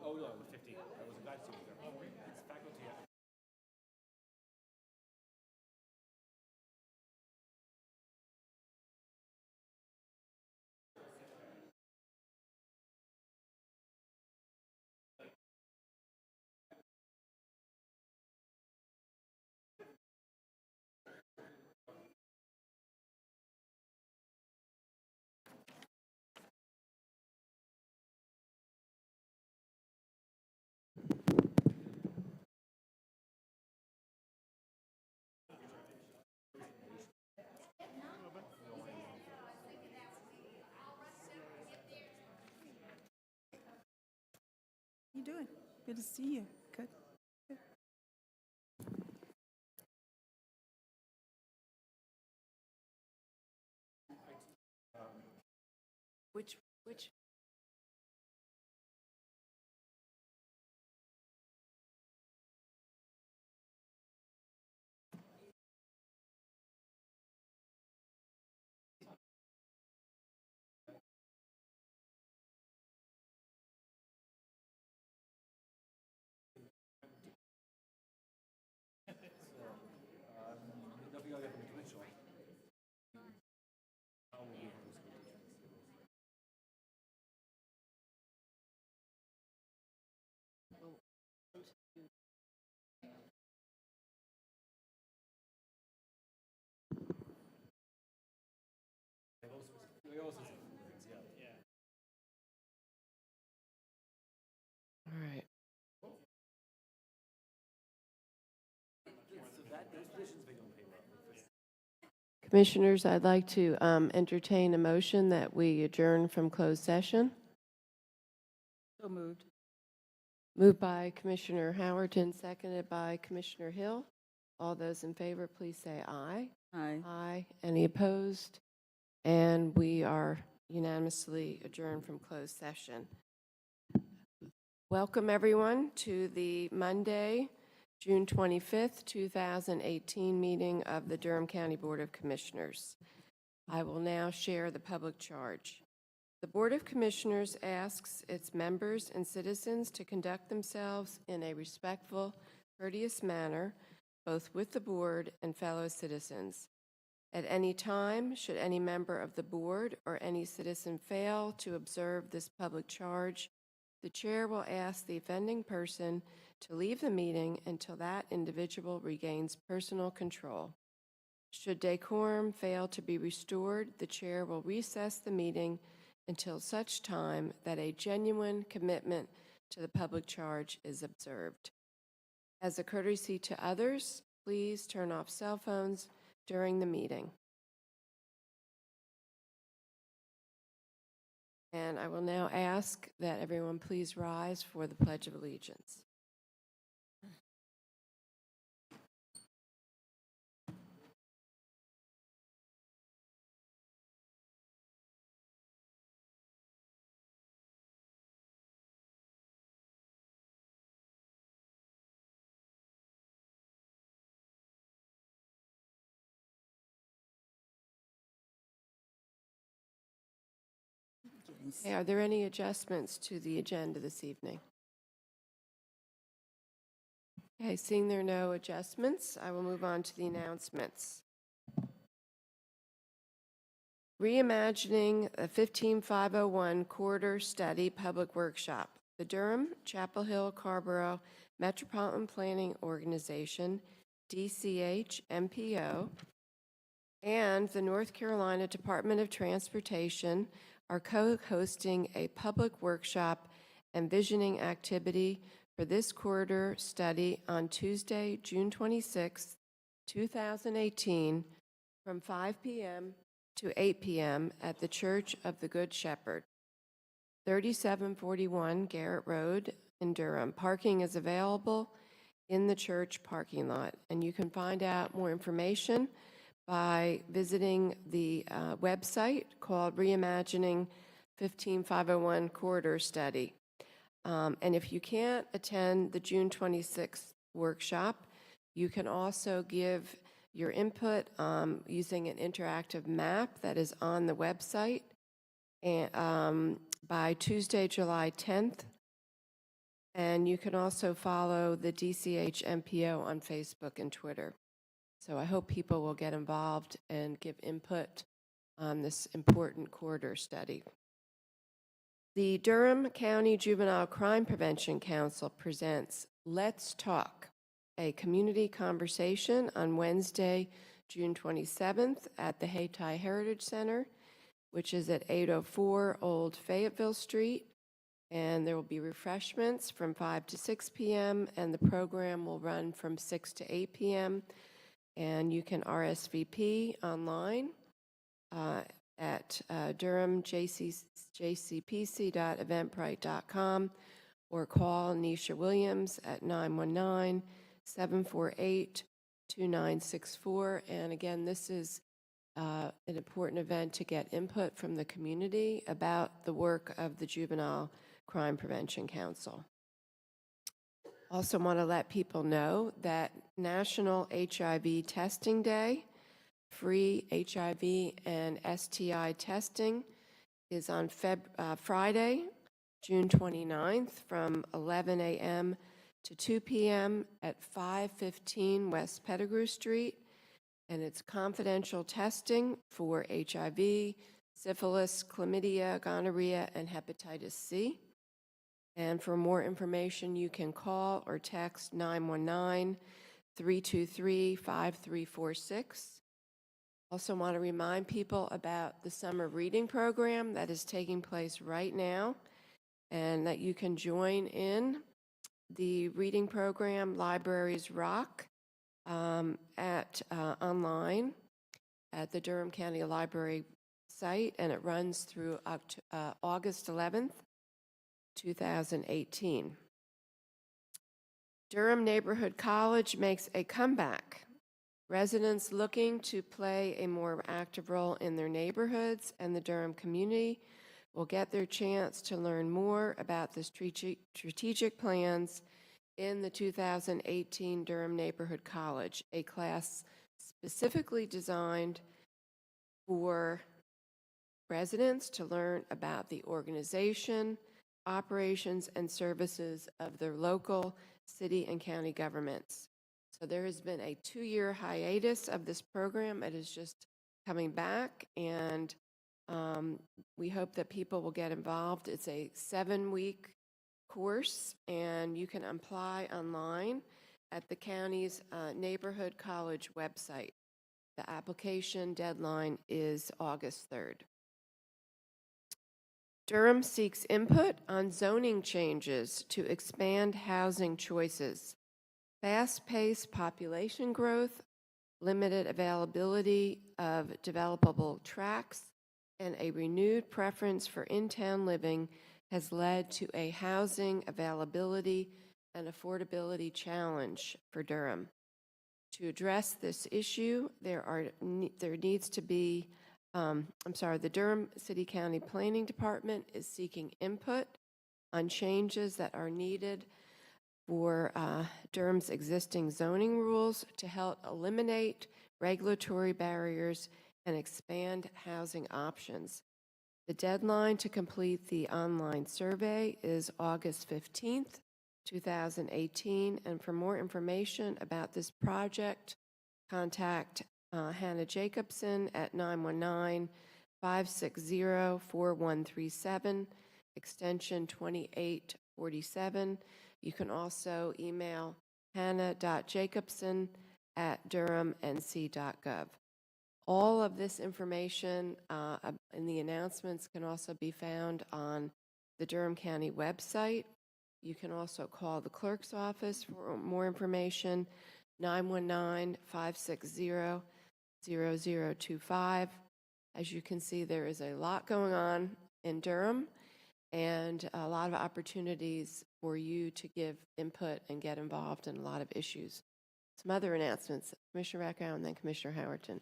Oh no, 50. I was glad to see you there. It's faculty. How you doing? Good to see you. Good. Which? All right. Commissioners, I'd like to entertain a motion that we adjourn from closed session. So moved. Moved by Commissioner Howerton, seconded by Commissioner Hill. All those in favor, please say aye. Aye. Aye. Any opposed? And we are unanimously adjourned from closed session. Welcome, everyone, to the Monday, June 25th, 2018 meeting of the Durham County Board of Commissioners. I will now share the public charge. The Board of Commissioners asks its members and citizens to conduct themselves in a respectful, courteous manner, both with the board and fellow citizens. At any time, should any member of the board or any citizen fail to observe this public charge, the chair will ask the offending person to leave the meeting until that individual regains personal control. Should decorum fail to be restored, the chair will recess the meeting until such time that a genuine commitment to the public charge is observed. As a courtesy to others, please turn off cell phones during the meeting. And I will now ask that everyone please rise for the Pledge of Allegiance. Okay, are there any adjustments to the agenda this evening? Okay, seeing there are no adjustments, I will move on to the announcements. Reimagining a 15501 Corridor Study Public Workshop. the Durham, Chapel Hill, Carrboro Metropolitan Planning Organization, DCH MPO, and the North Carolina Department of Transportation are co-hosting a public workshop and visioning activity for this corridor study on Tuesday, June 26, 2018, from 5 p.m. to 8 p.m. at the Church of the Good Shepherd, 3741 Garrett Road in Durham. Parking is available in the church parking lot, and you can find out more information by visiting the website called Reimagining 15501 Corridor Study. And if you can't attend the June 26th workshop, you can also give your input using an interactive map that is on the website and, by Tuesday, July 10th. And you can also follow the DCH MPO on Facebook and Twitter. So I hope people will get involved and give input on this important corridor study. The Durham County Juvenile Crime Prevention Council presents Let's Talk, a community conversation on Wednesday, June 27th at the Hayti Heritage Center, which is at 804 Old Fayetteville Street. And there will be refreshments from 5 to 6 p.m. and the program will run from 6 to 8 p.m. And you can RSVP online at durhamjcpc.eventbrite.com or call Nisha Williams at 919-748-2964. And again, this is an important event to get input from the community about the work of the Juvenile Crime Prevention Council. Also want to let people know that National HIV Testing Day, free HIV and STI testing, is on Friday, June 29th from 11 a.m. to 2 p.m. at 515 West Pettigrew Street. And it's confidential testing for HIV, syphilis, chlamydia, gonorrhea, and hepatitis C. And for more information, you can call or text 919-323-5346. Also want to remind people about the summer reading program that is taking place right now, and that you can join in the reading program Libraries Rock online at the Durham County Library site, and it runs through August 11th. 2018. Durham Neighborhood College makes a comeback. Residents looking to play a more active role in their neighborhoods and the Durham community will get their chance to learn more about the strategic plans in the 2018 Durham Neighborhood College, a class specifically designed for residents to learn about the organization, operations, and services of their local city and county governments. So there has been a 2-year hiatus of this program. It is just coming back, and we hope that people will get involved. It's a 7-week course, and you can apply online at the county's neighborhood college website. The application deadline is August 3rd. Durham seeks input on zoning changes to expand housing choices. Fast-paced population growth, limited availability of developable tracts, and a renewed preference for in-town living has led to a housing availability and affordability challenge for Durham. To address this issue, the Durham City County Planning Department is seeking input on changes that are needed for Durham's existing zoning rules to help eliminate regulatory barriers and expand housing options. The deadline to complete the online survey is August 15th, 2018, and for more information about this project, contact Hannah Jacobson at 919-560-4137, extension 28 47. You can also email hannah.jacobson@durhamnc.gov. All of this information in the announcements can also be found on the Durham County website. You can also call the clerk's office for more information, 919-560-0025. As you can see, there is a lot going on in Durham and a lot of opportunities for you to give input and get involved in a lot of issues. Some other announcements, Commissioner Rackow and then Commissioner Howerton.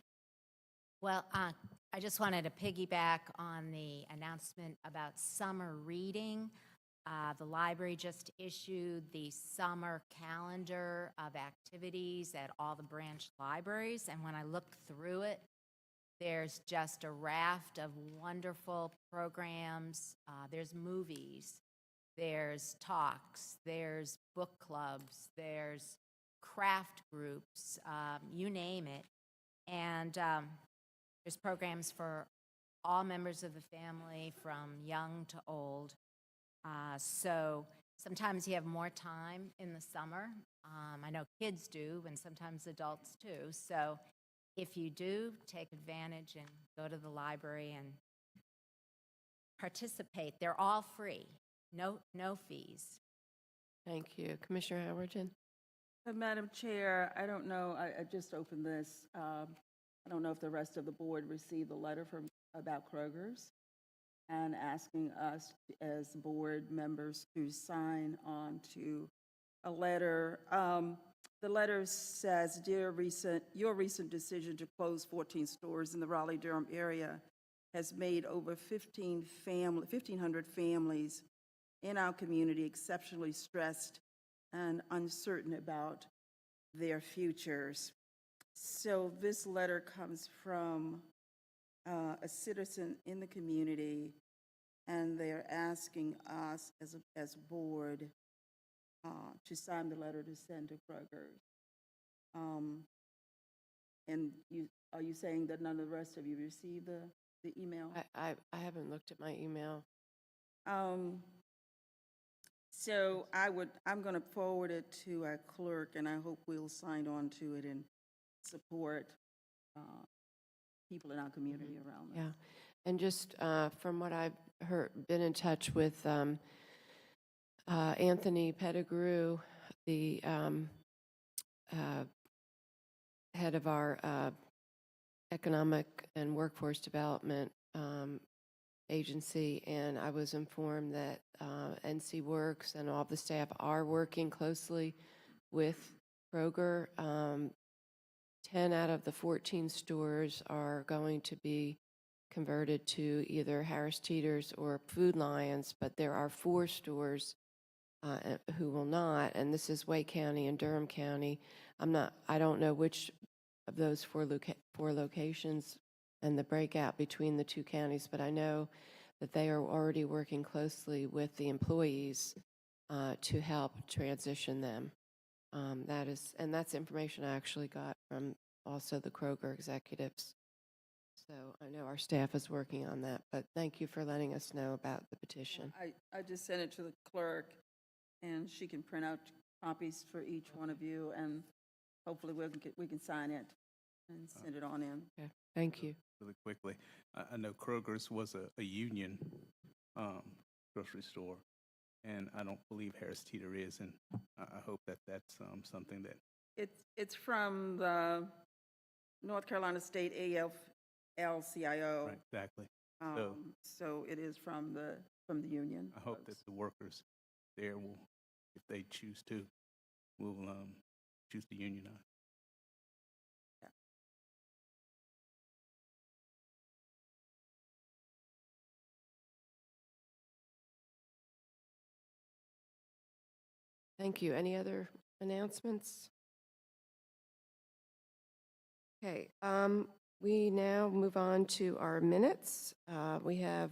Well, I just wanted to piggyback on the announcement about summer reading. The library just issued the summer calendar of activities at all the branch libraries, and when I looked through it, there's just a raft of wonderful programs. There's movies, there's talks, there's book clubs, there's craft groups, you name it. And there's programs for all members of the family from young to old. So sometimes you have more time in the summer. I know kids do, and sometimes adults too. So if you do, take advantage and go to the library and participate. They're all free, no fees. Thank you. Commissioner Howerton? Madam Chair, I don't know, I just opened this. I don't know if the rest of the board received the letter about Kroger's and asking us as board members to sign on to a letter. The letter says, your recent decision to close 14 stores in the Raleigh-Durham area has made over 1,500 families in our community exceptionally stressed and uncertain about their futures. So this letter comes from a citizen in the community, and they're asking us as a board to sign the letter to send to Kroger's. And are you saying that none of the rest of you received the email? I haven't looked at my email. So I'm going to forward it to our clerk, and I hope we'll sign on to it and support people in our community around us. Yeah, and just from what I've been in touch with Anthony Pettigrew, the head of our Economic and Workforce Development Agency, and I was informed that NC Works and all the staff are working closely with Kroger. 10 out of the 14 stores are going to be converted to either Harris Teeter's or Food Lions, but there are 4 stores who will not, and this is Wake County and Durham County. I don't know which of those 4 locations and the breakout between the 2 counties, but I know that they are already working closely with the employees to help transition them. That's information I actually got from also the Kroger executives. So I know our staff is working on that, but thank you for letting us know about the petition. I just sent it to the clerk, and she can print out copies for each one of you, and hopefully we can sign it and send it on in. Okay, thank you. Really quickly, I know Kroger's was a union grocery store, and I don't believe Harris Teeter is, and I hope that that's something that... It's from the North Carolina State AFL-CIO. Right, exactly. So it is from the union. I hope that the workers there will, if they choose to, will choose to unionize. Yeah. Thank you. Any other announcements? Okay, we now move on to our minutes. We have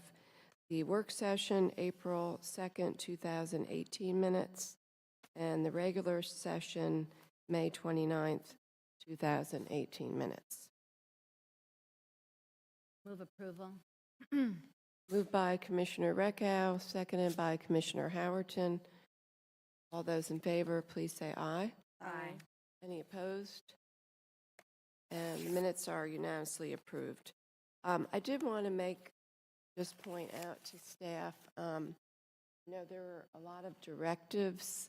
the work session, April 2nd, 2018 minutes, and the regular session, May 29th, 2018 minutes. Move approval. Moved by Commissioner Reckow, seconded by Commissioner Howerton. All those in favor, please say aye. Aye. Any opposed? And the minutes are unanimously approved. I did want to just point out to staff, there were a lot of directives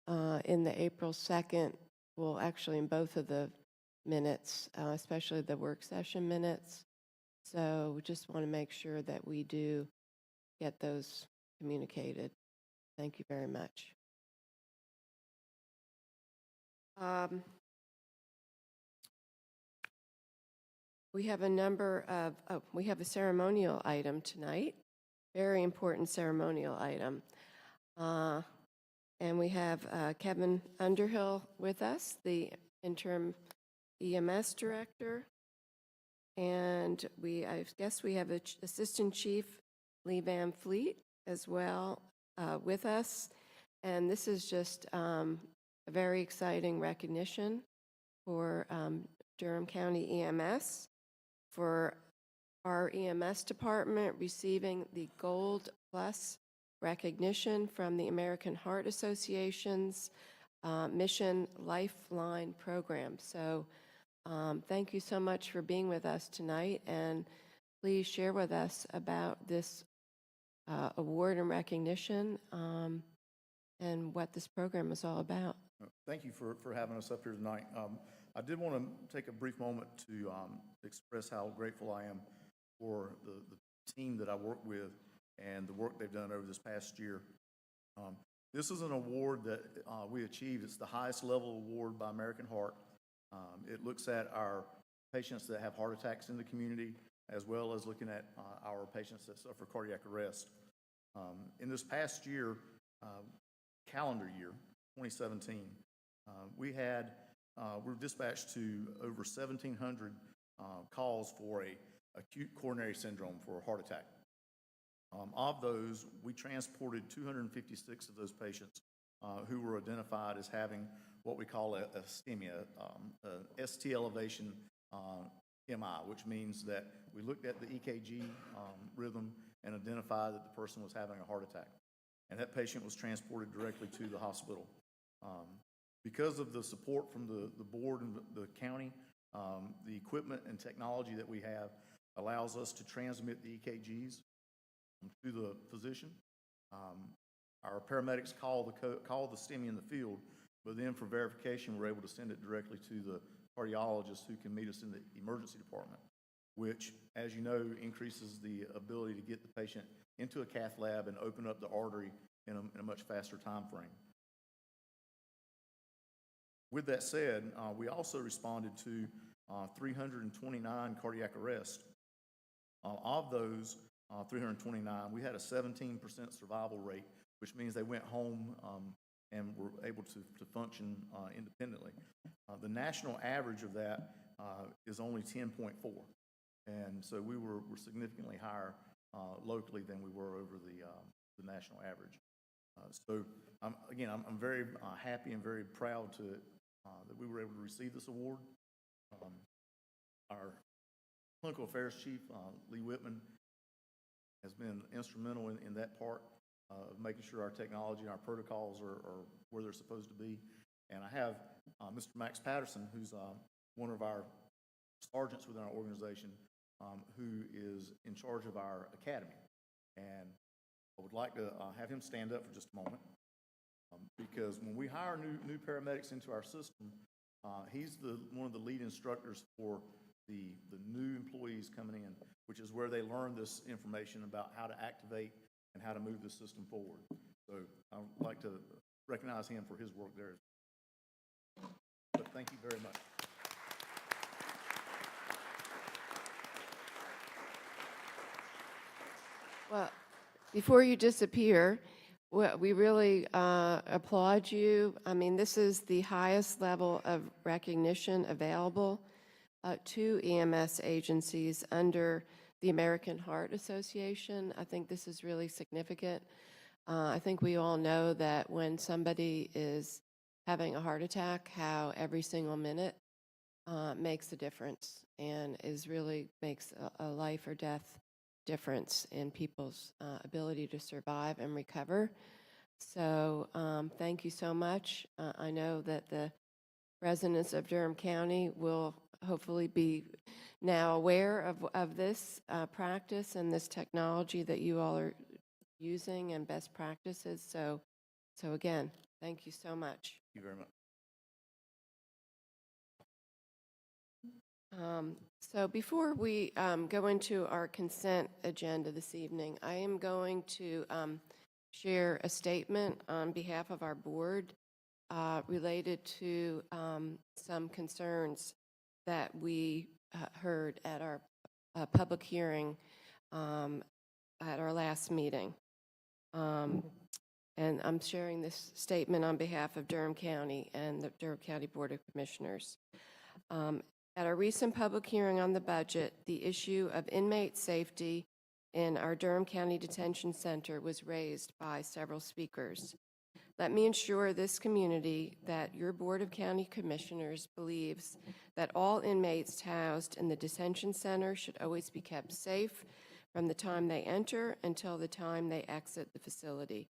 in the April 2nd, well, actually in both of the minutes, especially the work session minutes. So we just want to make sure that we do get those communicated. Thank you very much. We have we have a ceremonial item tonight, very important ceremonial item. And we have Kevin Underhill with us, the interim EMS director. And I guess we have Assistant Chief Lee Van Fleet as well with us. And this is just a very exciting recognition for Durham County EMS, for our EMS department receiving the Gold Plus recognition from the American Heart Association's Mission Lifeline program. So thank you so much for being with us tonight, and please share with us about this award and recognition and what this program is all about. Thank you for having us up here tonight. I did want to take a brief moment to express how grateful I am for the team that I work with and the work they've done over this past year. This is an award that we achieved. It's the highest level award by American Heart. It looks at our patients that have heart attacks in the community, as well as looking at our patients that suffer cardiac arrest. In this past year, calendar year, 2017, we were dispatched to over 1,700 calls for a acute coronary syndrome for a heart attack. Of those, we transported 256 of those patients who were identified as having what we call a STEMI, ST elevation MI, which means that we looked at the EKG rhythm and identified that the person was having a heart attack. And that patient was transported directly to the hospital. Because of the support from the board and the county, the equipment and technology that we have allows us to transmit the EKGs to the physician. Our paramedics call the STEMI in the field, but then for verification, we're able to send it directly to the cardiologist who can meet us in the emergency department, which, as you know, increases the ability to get the patient into a cath lab and open up the artery in a much faster time frame. With that said, we also responded to 329 cardiac arrests. Of those 329, we had a 17% survival rate, which means they went home and were able to function independently. The national average of that is only 10.4, and so we were significantly higher locally than we were over the national average. So I'm very happy and very proud that we were able to receive this award. Our clinical affairs chief, Lee Whitman, has been instrumental in that part of making sure our technology and our protocols are where they're supposed to be. And I have Mr. Max Patterson, who's one of our sergeants within our organization, who is in charge of our academy. And I would like to have him stand up for just a moment, because when we hire new paramedics into our system, he's one of the lead instructors for the new employees coming in, which is where they learn this information about how to activate and how to move the system forward. So I'd like to recognize him for his work there. But thank you very much. Well, before you disappear, we really applaud you. I mean, this is the highest level of recognition available to EMS agencies under the American Heart Association. I think this is really significant. I think we all know that when somebody is having a heart attack, how every single minute makes a difference and makes a life or death difference in people's ability to survive and recover. So thank you so much. I know that the residents of Durham County will hopefully be now aware of this practice and this technology that you all are using and best practices. So again, thank you so much. Thank you very much. So before we go into our consent agenda this evening, I am going to share a statement on behalf of our board related to some concerns that we heard at our public hearing at our last meeting. And I'm sharing this statement on behalf of Durham County and the Durham County Board of Commissioners. At our recent public hearing on the budget, the issue of inmate safety in our Durham County Detention Center was raised by several speakers. Let me ensure this community that your Board of County Commissioners believes that all inmates housed in the detention center should always be kept safe from the time they enter until the time they exit the facility.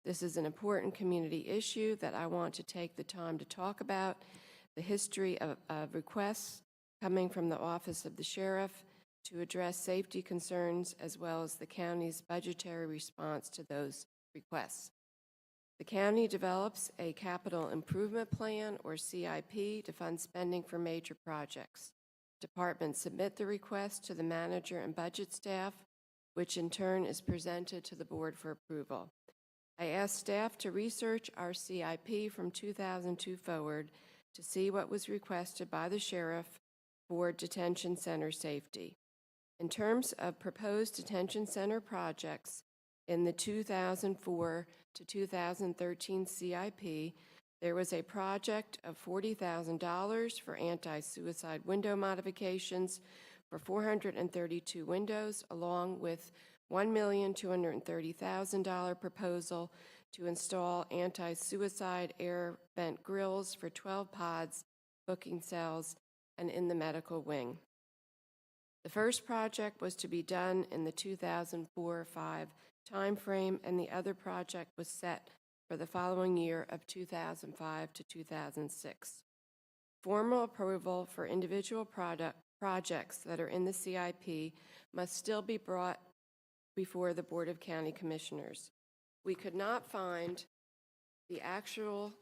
This is an important community issue that I want to take the time to talk about. The history of requests coming from the Office of the Sheriff to address safety concerns, as well as the county's budgetary response to those requests. The county develops a capital improvement plan, or CIP, to fund spending for major projects. Departments submit the request to the manager and budget staff, which in turn is presented to the board for approval. I asked staff to research our CIP from 2002 forward to see what was requested by the sheriff for detention center safety. In terms of proposed detention center projects in the 2004 to 2013 CIP, there was a project of $40,000 for anti-suicide window modifications for 432 windows, along with $1,230,000 proposal to install anti-suicide air vent grills for 12 pods, booking cells, and in the medical wing. The first project was to be done in the 2004-05 timeframe, and the other project was set for the following year of 2005 to 2006. Formal approval for individual projects that are in the CIP must still be brought before the Board of County Commissioners. We could not find the actual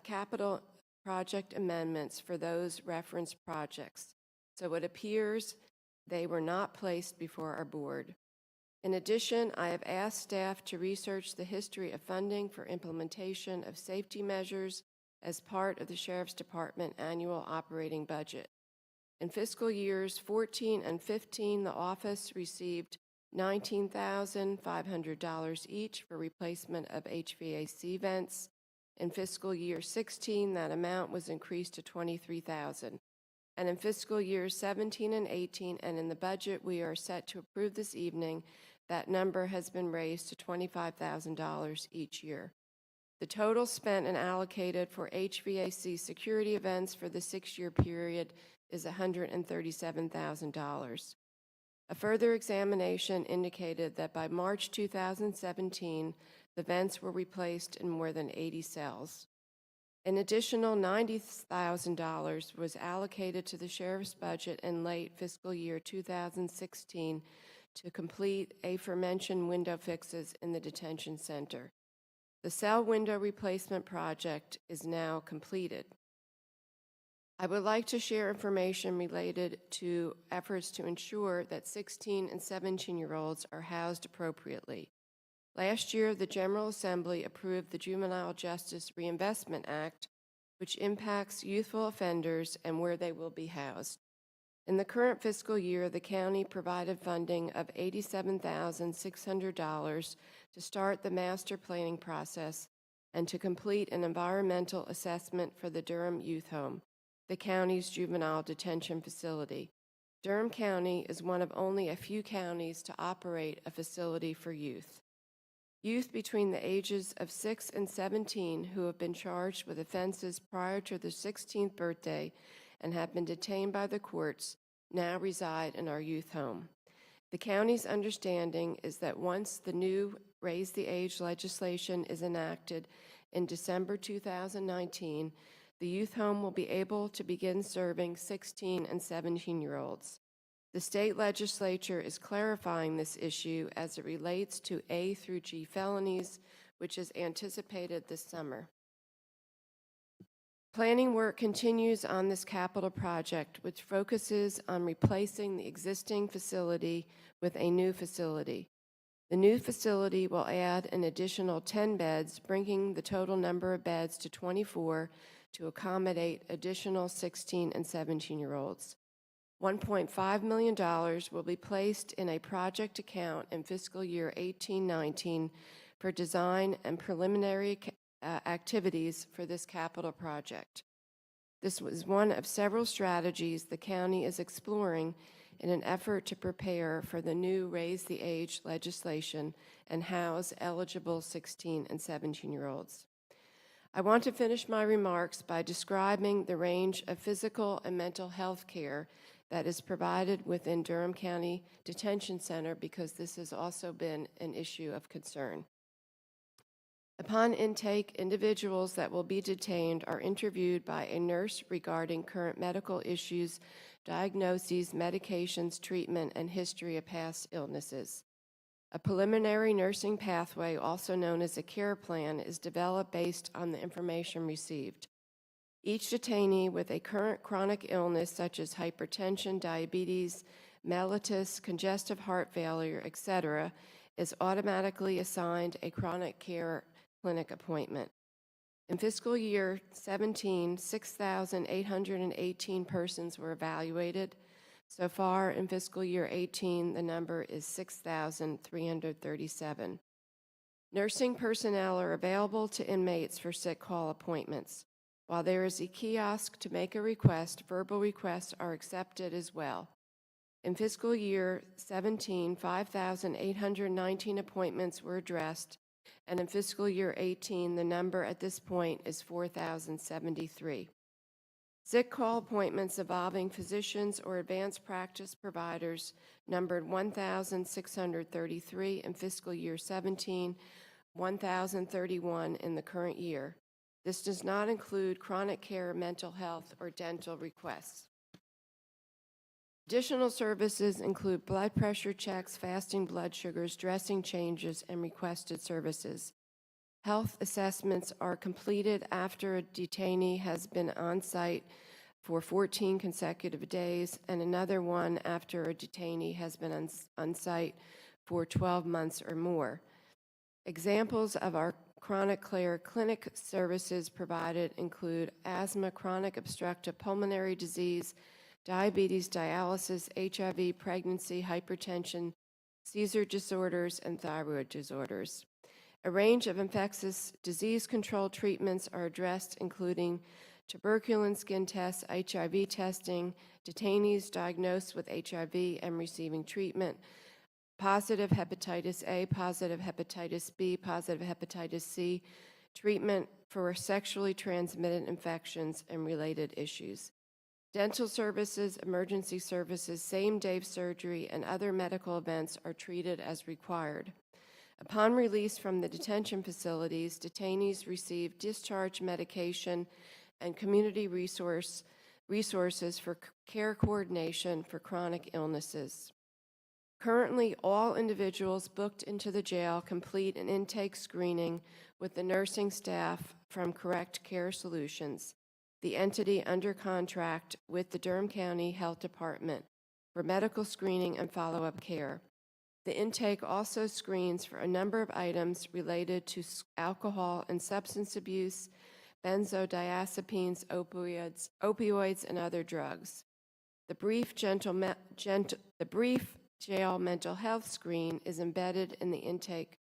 capital project amendments for those referenced projects, so it appears they were not placed before our board. In addition, I have asked staff to research the history of funding for implementation of safety measures as part of the Sheriff's Department annual operating budget. In fiscal years 14 and 15, the office received $19,500 each for replacement of HVAC vents. In fiscal year 16, that amount was increased to $23,000. And in fiscal years 17 and 18, and in the budget we are set to approve this evening, that number has been raised to $25,000 each year. The total spent and allocated for HVAC security events for the 6-year period is $137,000. A further examination indicated that by March 2017, the vents were replaced in more than 80 cells. An additional $90,000 was allocated to the sheriff's budget in late fiscal year 2016 to complete aforementioned window fixes in the detention center. The cell window replacement project is now completed. I would like to share information related to efforts to ensure that 16 and 17-year-olds are housed appropriately. Last year, the General Assembly approved the Juvenile Justice Reinvestment Act, which impacts youthful offenders and where they will be housed. In the current fiscal year, the county provided funding of $87,600 to start the master planning process and to complete an environmental assessment for the Durham Youth Home, the county's juvenile detention facility. Durham County is one of only a few counties to operate a facility for youth. Youth between the ages of 6 and 17 who have been charged with offenses prior to their 16th birthday and have been detained by the courts now reside in our youth home. The county's understanding is that once the new Raise the Age legislation is enacted in December 2019, the youth home will be able to begin serving 16 and 17-year-olds. The state legislature is clarifying this issue as it relates to A through G felonies, which is anticipated this summer. Planning work continues on this capital project, which focuses on replacing the existing facility with a new facility. The new facility will add an additional 10 beds, bringing the total number of beds to 24 to accommodate additional 16 and 17-year-olds. $1.5 million will be placed in a project account in fiscal year 18-19 for design and preliminary activities for this capital project. This was one of several strategies the county is exploring in an effort to prepare for the new Raise the Age legislation and house eligible 16 and 17-year-olds. I want to finish my remarks by describing the range of physical and mental health care that is provided within Durham County Detention Center, because this has also been an issue of concern. Upon intake, individuals that will be detained are interviewed by a nurse regarding current medical issues, diagnoses, medications, treatment, and history of past illnesses. A preliminary nursing pathway, also known as a care plan, is developed based on the information received. Each detainee with a current chronic illness such as hypertension, diabetes, mellitus, congestive heart failure, etc., is automatically assigned a chronic care clinic appointment. In fiscal year 17, 6,818 persons were evaluated. So far in fiscal year 18, the number is 6,337. Nursing personnel are available to inmates for sick call appointments. While there is a kiosk to make a request, verbal requests are accepted as well. In fiscal year 17, 5,819 appointments were addressed, and in fiscal year 18, the number at this point is 4,073. Sick call appointments involving physicians or advanced practice providers numbered 1,633 in fiscal year 17, 1,031 in the current year. This does not include chronic care, mental health, or dental requests. Additional services include blood pressure checks, fasting blood sugars, dressing changes, and requested services. Health assessments are completed after a detainee has been on site for 14 consecutive days, and another one after a detainee has been on site for 12 months or more. Examples of our chronic care clinic services provided include asthma, chronic obstructive pulmonary disease, diabetes, dialysis, HIV, pregnancy, hypertension, seizure disorders, and thyroid disorders. A range of infectious disease control treatments are addressed, including tuberculin skin tests, HIV testing, detainees diagnosed with HIV and receiving treatment, positive hepatitis A, positive hepatitis B, positive hepatitis C, treatment for sexually transmitted infections and related issues. Dental services, emergency services, same-day surgery, and other medical events are treated as required. Upon release from the detention facilities, detainees receive discharge medication and community resources for care coordination for chronic illnesses. Currently, all individuals booked into the jail complete an intake screening with the nursing staff from Correct Care Solutions, the entity under contract with the Durham County Health Department for medical screening and follow-up care. The intake also screens for a number of items related to alcohol and substance abuse, benzodiazepines, opioids, and other drugs. The brief jail mental health screen is embedded in the intake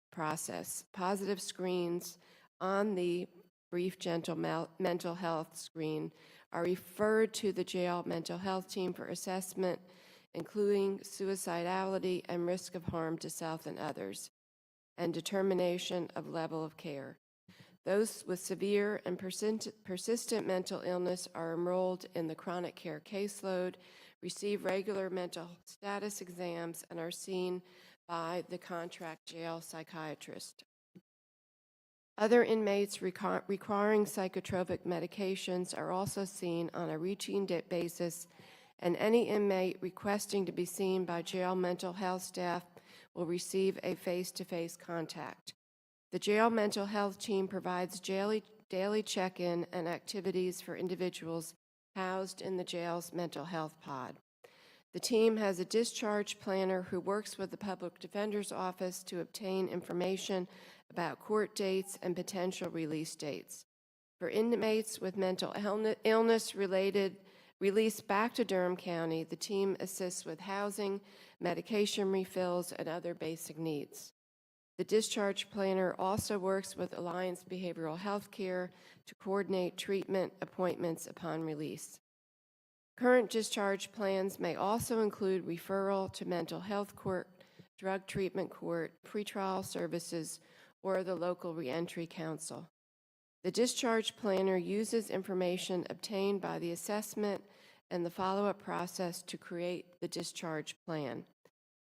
process. Positive screens on the brief mental health screen are referred to the jail mental health team for assessment, including suicidality and risk of harm to self and others, and determination of level of care. Those with severe and persistent mental illness are enrolled in the chronic care caseload, receive regular mental status exams, and are seen by the contract jail psychiatrist. Other inmates requiring psychotropic medications are also seen on a routine basis, and any inmate requesting to be seen by jail mental health staff will receive a face-to-face contact. The jail mental health team provides daily check-in and activities for individuals housed in the jail's mental health pod. The team has a discharge planner who works with the public defender's office to obtain information about court dates and potential release dates. For inmates with mental illness-related release back to Durham County, the team assists with housing, medication refills, and other basic needs. The discharge planner also works with Alliance Behavioral Health Care to coordinate treatment appointments upon release. Current discharge plans may also include referral to mental health court, drug treatment court, pretrial services, or the local reentry council. The discharge planner uses information obtained by the assessment and the follow-up process to create the discharge plan.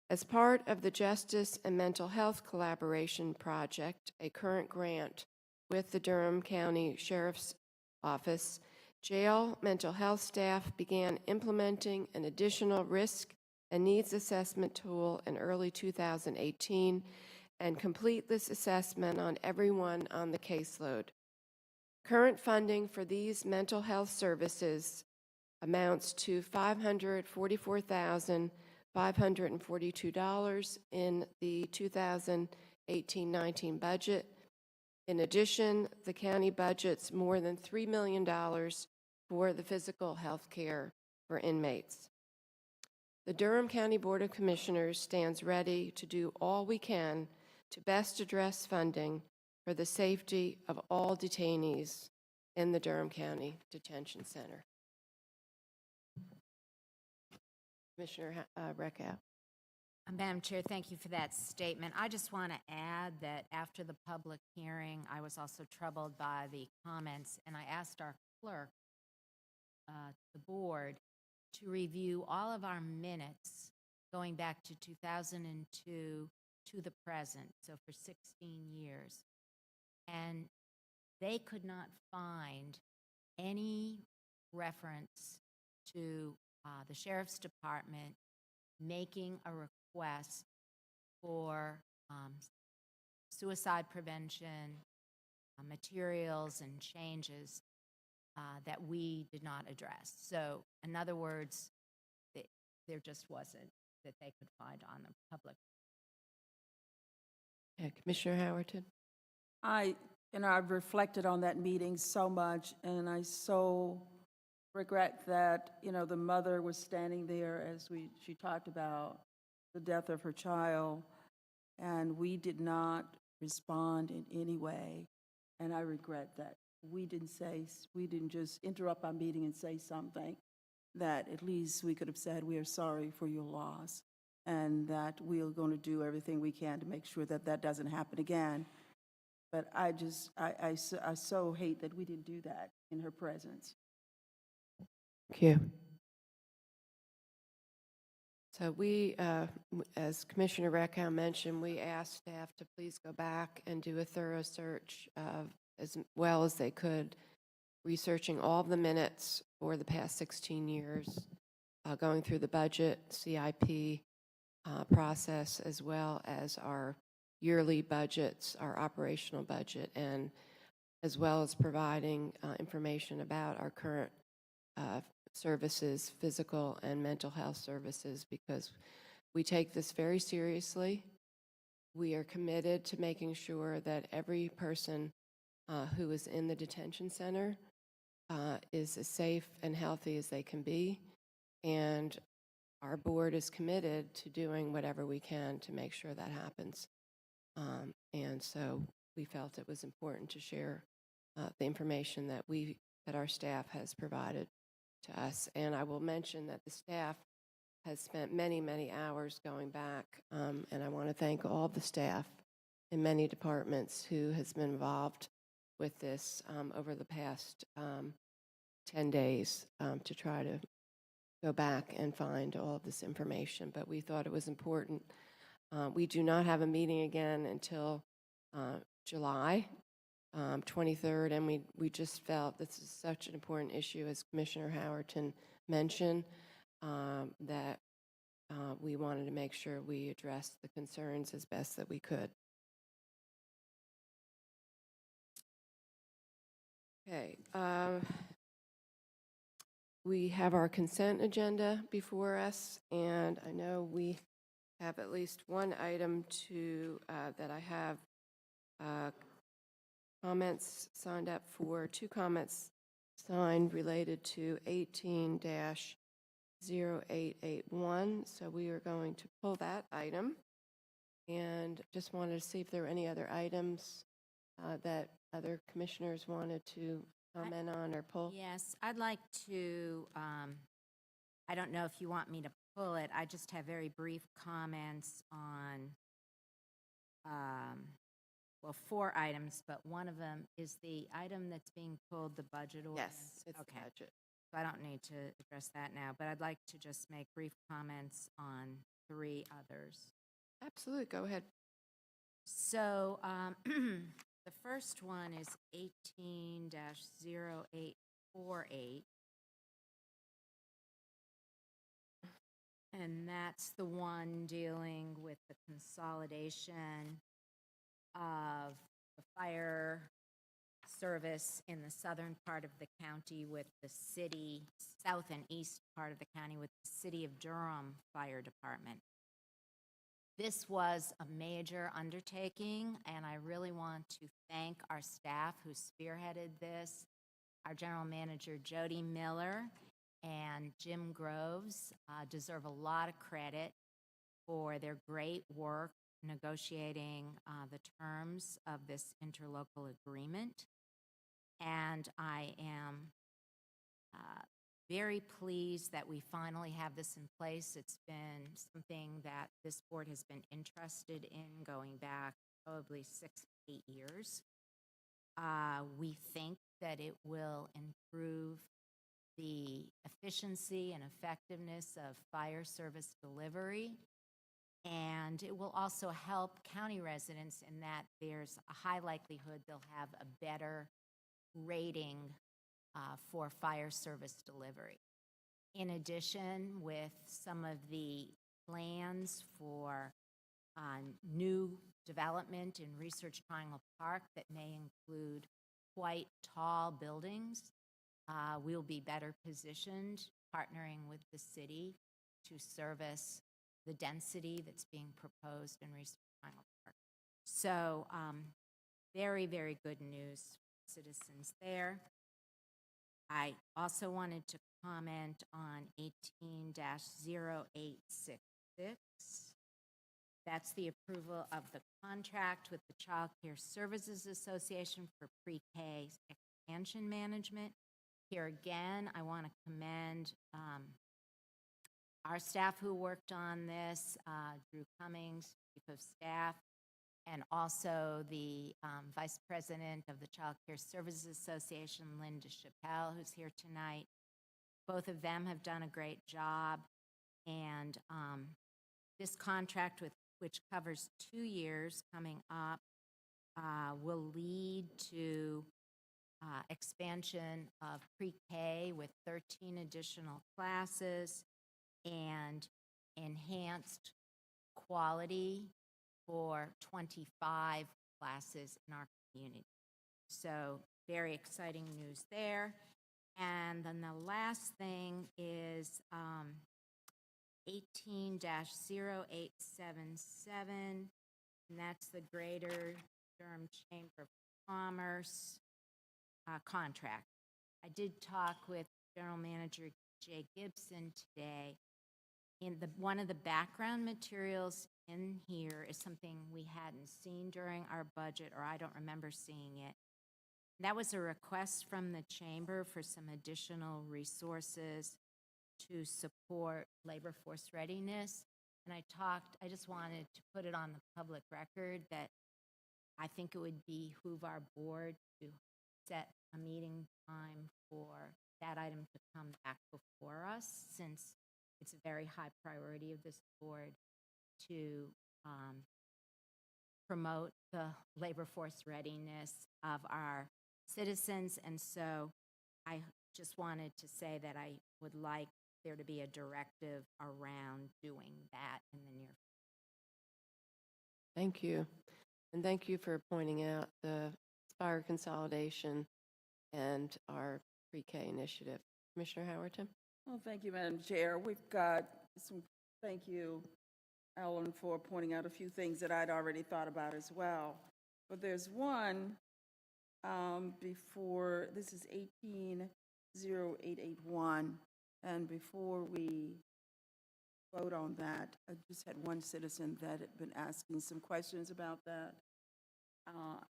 As part of the Justice and Mental Health Collaboration Project, a current grant with the Durham County Sheriff's Office, jail mental health staff began implementing an additional risk and needs assessment tool in early 2018 and complete this assessment on everyone on the caseload. Current funding for these mental health services amounts to $544,542 in the 2018-19 budget. In addition, the county budgets more than $3 million for the physical health care for inmates. The Durham County Board of Commissioners stands ready to do all we can to best address funding for the safety of all detainees in the Durham County Detention Center. Commissioner Reckow. Madam Chair, thank you for that statement. I just want to add that after the public hearing, I was also troubled by the comments, and I asked our clerk, the board, to review all of our minutes going back to 2002 to the present, so for 16 years. And they could not find any reference to the Sheriff's Department making a request for suicide prevention materials and changes that we did not address. So, in other words, there just wasn't that they could find on the public. Yeah, Commissioner Howerton. I've reflected on that meeting so much, and I so regret that, the mother was standing there as she talked about the death of her child, and we did not respond in any way, and I regret that. We didn't just interrupt our meeting and say something that at least we could have said, we are sorry for your loss, and that we are going to do everything we can to make sure that that doesn't happen again. But I so hate that we didn't do that in her presence. Thank you. So we, as Commissioner Reckow mentioned, we asked staff to please go back and do a thorough search as well as they could, researching all of the minutes for the past 16 years, going through the budget, CIP process, as well as our yearly budgets, our operational budget, and as well as providing information about our current services, physical and mental health services, because we take this very seriously. We are committed to making sure that every person who is in the detention center is as safe and healthy as they can be, and our board is committed to doing whatever we can to make sure that happens. And so we felt it was important to share the information that our staff has provided to us. And I will mention that the staff has spent many, many hours going back, and I want to thank all the staff in many departments who has been involved with this over the past 10 days to try to go back and find all of this information, but we thought it was important. We do not have a meeting again until July 23rd, and we just felt this is such an important issue, as Commissioner Howerton mentioned, that we wanted to make sure we addressed the concerns as best that we could. Okay. We have our consent agenda before us, and I know we have at least one item that I have comments signed up for, 2 comments signed related to 18-0881. So we are going to pull that item, and just wanted to see if there were any other items that other commissioners wanted to comment on or pull. Yes, I'd like to, I don't know if you want me to pull it. I just have very brief comments on, well, 4 items, but one of them is the item that's being pulled, the budget ordinance. Yes, it's okay. the budget. So I don't need to address that now, but I'd like to just make brief comments on 3 others. Absolutely, go ahead. So the first one is 18-0848. And that's the one dealing with the consolidation of the fire service in the southern part of the county with the city, south and east part of the county with the City of Durham Fire Department. This was a major undertaking, and I really want to thank our staff who spearheaded this, our general manager, Jody Miller, and Jim Groves deserve a lot of credit for their great work negotiating the terms of this interlocal agreement. And I am very pleased that we finally have this in place. It's been something that this board has been interested in going back probably 6 to 8 years. We think that it will improve the efficiency and effectiveness of fire service delivery, and it will also help county residents in that there's a high likelihood they'll have a better rating for fire service delivery. In addition, with some of the plans for new development in Research Triangle Park that may include quite tall buildings, we'll be better positioned partnering with the city to service the density that's being proposed in Research Triangle Park. So very, very good news for citizens there. I also wanted to comment on 18-0866. That's the approval of the contract with the Child Care Services Association for pre-K expansion management. Here again, I want to commend our staff who worked on this, Drew Cummings, Chief of Staff, and also the Vice President of the Child Care Services Association, Linda Chappelle, who's here tonight. Both of them have done a great job, and this contract, which covers 2 years coming up, will lead to expansion of pre-K with 13 additional classes and enhanced quality for 25 classes in our community. So very exciting news there. And then the last thing is 18-0877, and that's the Greater Durham Chamber of Commerce contract. I did talk with General Manager Jay Gibson today. One of the background materials in here is something we hadn't seen during our budget, or I don't remember seeing it. That was a request from the Chamber for some additional resources to support labor force readiness. And I just wanted to put it on the public record that I think it would behoove our board to set a meeting time for that item to come back before us, since it's a very high priority of this board to promote the labor force readiness of our citizens. And so I just wanted to say that I would like there to be a directive around doing that in the near future. Thank you. And thank you for pointing out the Spire consolidation and our pre-K initiative. Commissioner Howerton? Well, thank you, Madam Chair. We've got some, thank you, Ellen, for pointing out a few things that I'd already thought about as well. But there's one before, this is 180881, and before we vote on that, I just had one citizen that had been asking some questions about that.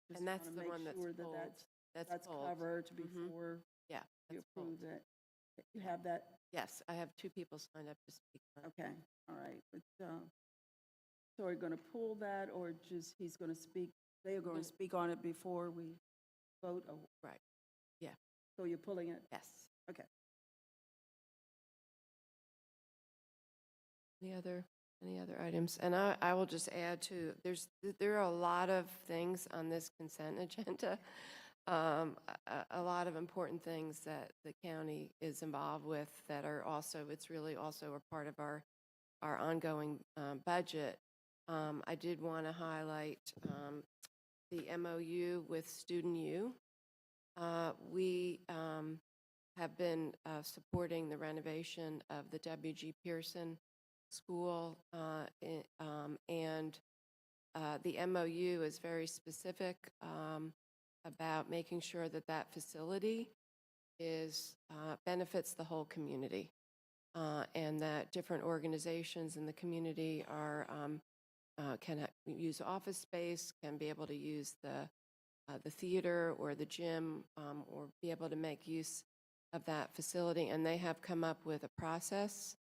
Just And that's wanna the make one that's sure that pulled. that's pulled. covered Mhm. before Yeah, you that's pulled. approve it. You have that? Yes, I have 2 people signed up to speak on it. Okay, all right. But, so are you going to pull that, or just he's going to speak, they are going to speak on it before we vote? Oh, Right. Yeah. so you're pulling it? Yes. Okay. Any other items? And I will just add to, there are a lot of things on this consent agenda, a lot of important things that the county is involved with that are also, it's really also a part of our ongoing budget. I did want to highlight the MOU with Student U. We have been supporting the renovation of the W.G. Pearson School, and the MOU is very specific about making sure that that facility benefits the whole community, and that different organizations in the community can use office space, can be able to use the theater or the gym, or be able to make use of that facility. And they have come up with a process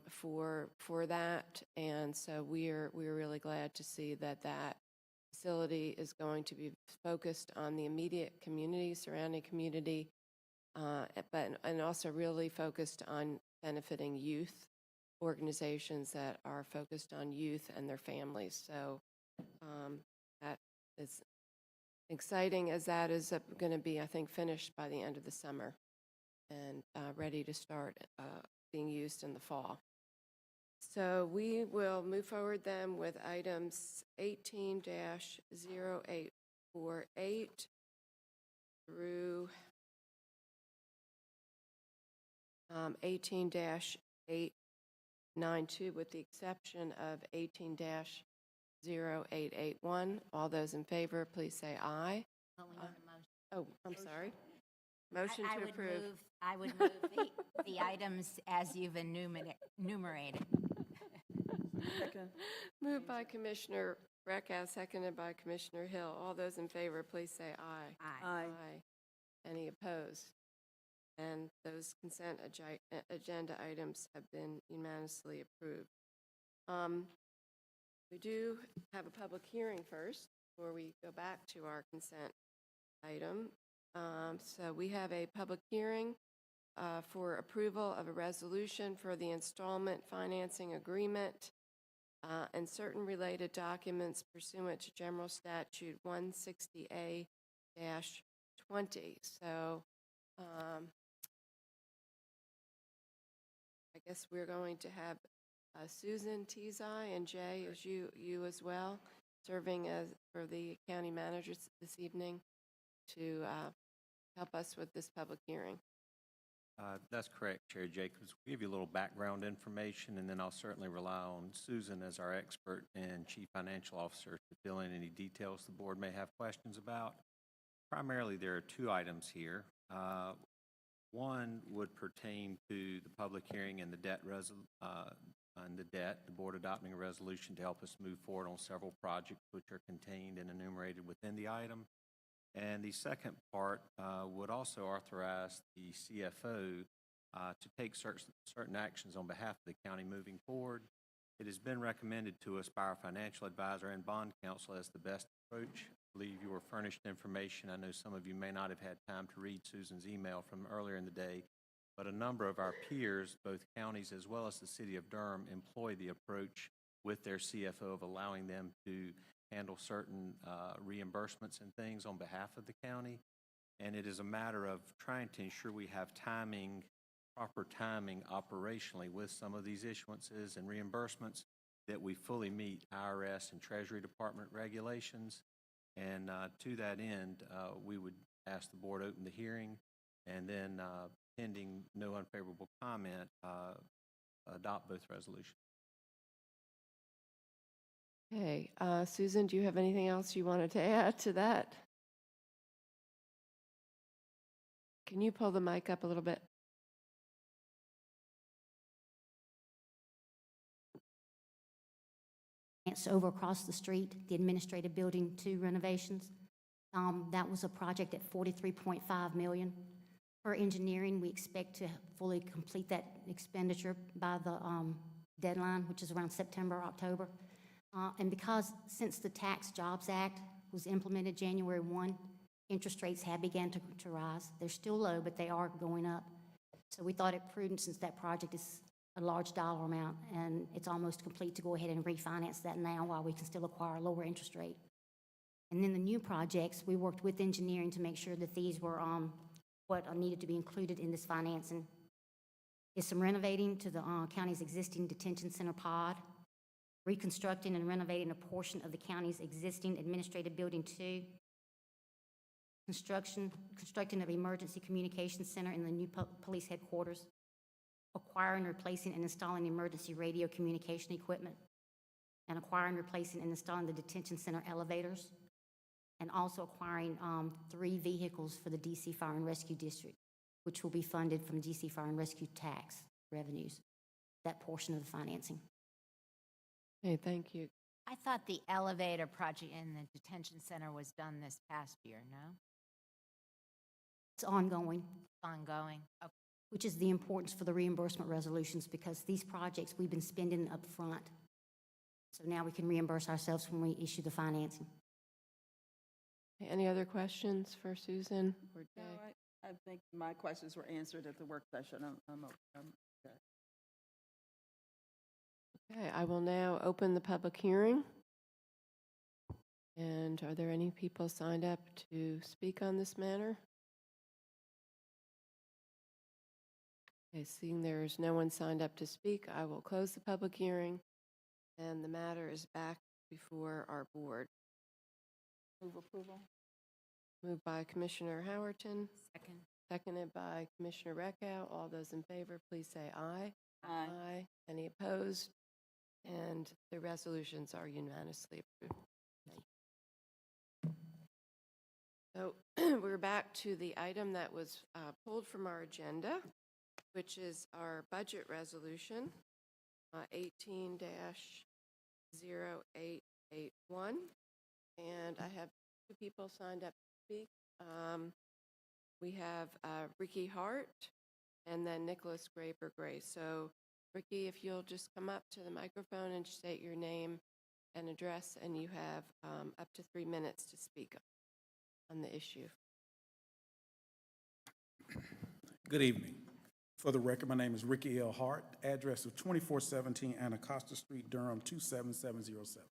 for that, and so we're really glad to see that facility is going to be focused on the immediate community, surrounding community, and also really focused on benefiting youth organizations that are focused on youth and their families. So that is exciting, as that is going to be, I think, finished by the end of the summer and ready to start being used in the fall. So we will move forward then with items 18-0848 through 18-892, with the exception of 18-0881. All those in favor, please say aye. Oh, we want a motion. Oh, I'm sorry. Motion I to would approve. I would move the items as you've enumerated. Second. Moved by Commissioner Greco, seconded by Commissioner Hill. All those in favor, please say aye. Aye. Aye. Any opposed? And those consent agenda items have been unanimously approved. We do have a public hearing first before we go back to our consent item. So we have a public hearing for approval of a resolution for the installment financing agreement and certain related documents pursuant to General Statute 160A-20. So I guess we're going to have Susan Tezai and Jay, as you as well, serving as for the county managers this evening to help us with this public hearing. That's correct, Chair Jacobs. We'll give you a little background information, and then I'll certainly rely on Susan as our expert and Chief Financial Officer to fill in any details the board may have questions about. Primarily, there are 2 items here. One would pertain to the public hearing and the debt, the board adopting a resolution to help us move forward on several projects which are contained and enumerated within the item. And the second part would also authorize the CFO to take certain actions on behalf of the county moving forward. It has been recommended to us by our financial advisor and bond counsel as the best approach believe you were furnished information. I know some of you may not have had time to read Susan's email from earlier in the day, but a number of our peers, both counties as well as the city of Durham, employ the approach with their CFO of allowing them to handle certain reimbursements and things on behalf of the county. And it is a matter of trying to ensure we have timing, proper timing operationally with some of these issuances and reimbursements, that we fully meet IRS and Treasury Department regulations. And to that end, we would ask the board open the hearing, and then pending no unfavorable comment, adopt both resolutions. Okay, Susan, do you have anything else you wanted to add to that? Can you pull the mic up a little bit? It's over across the street, the administrative building 2 renovations. That was a project at $43.5 million. For engineering, we expect to fully complete that expenditure by the deadline, which is around September, October. And because since the Tax Jobs Act was implemented January 1, interest rates have begun to rise. They're still low, but they are going up. So we thought it prudent, since that project is a large dollar amount and it's almost complete, to go ahead and refinance that now while we can still acquire a lower interest rate. And then the new projects, we worked with engineering to make sure that these were what needed to be included in this financing. Is some renovating to the county's existing detention center pod, reconstructing and renovating a portion of the county's existing administrative building 2, constructing of emergency communications center in the new police headquarters, acquiring, replacing, and installing emergency radio communication equipment, and acquiring, replacing, and installing the detention center elevators, and also acquiring 3 vehicles for the DC Fire and Rescue District, which will be funded from DC Fire and Rescue tax revenues, that portion of the financing. Okay, thank you. I thought the elevator project in the detention center was done this past year, no? It's ongoing, Ongoing. Okay. which is the importance for the reimbursement resolutions, because these projects we've been spending up front. So now we can reimburse ourselves when we issue the financing. Okay, any other questions for Susan or No, Jay? I think my questions were answered at the work session. I'm okay. Okay, I will now open the public hearing. And are there any people signed up to speak on this matter? Okay, seeing there's no one signed up to speak, I will close the public hearing, and the matter is back before our board. Move approval? Moved by Commissioner Howerton, Second. seconded by Commissioner Reckow. All those in favor, please say aye. Aye. Any opposed? And the resolutions are unanimously approved. So we're back to the item that was pulled from our agenda, which is our budget resolution, 18-0881. And I have 2 people signed up to speak. We have Ricky Hart and then Nicholas Graber-Gray. So Ricky, if you'll just come up to the microphone and state your name and address, and you have up to 3 minutes to speak on the issue. Good evening. For the record, my name is Ricky L. Hart, address of 2417 Anacostia Street, Durham 27707.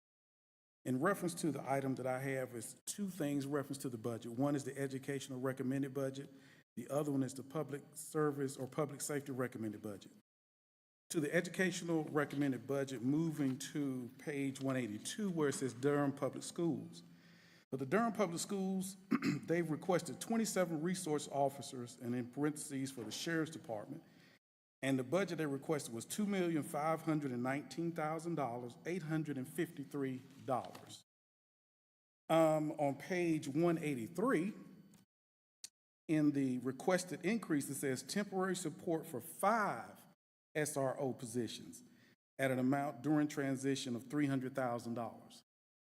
In reference to the item that I have is 2 things reference to the budget. One is the educational recommended budget. The other one is the public service or public safety recommended budget. To the educational recommended budget, moving to page 182 where it says Durham Public Schools. For the Durham Public Schools, they've requested 27 resource officers, and in parentheses for the Sheriff's Department. And the budget they requested was $2,519,853. On page 183, in the requested increase, it says temporary support for 5 SRO positions at an amount during transition of $300,000.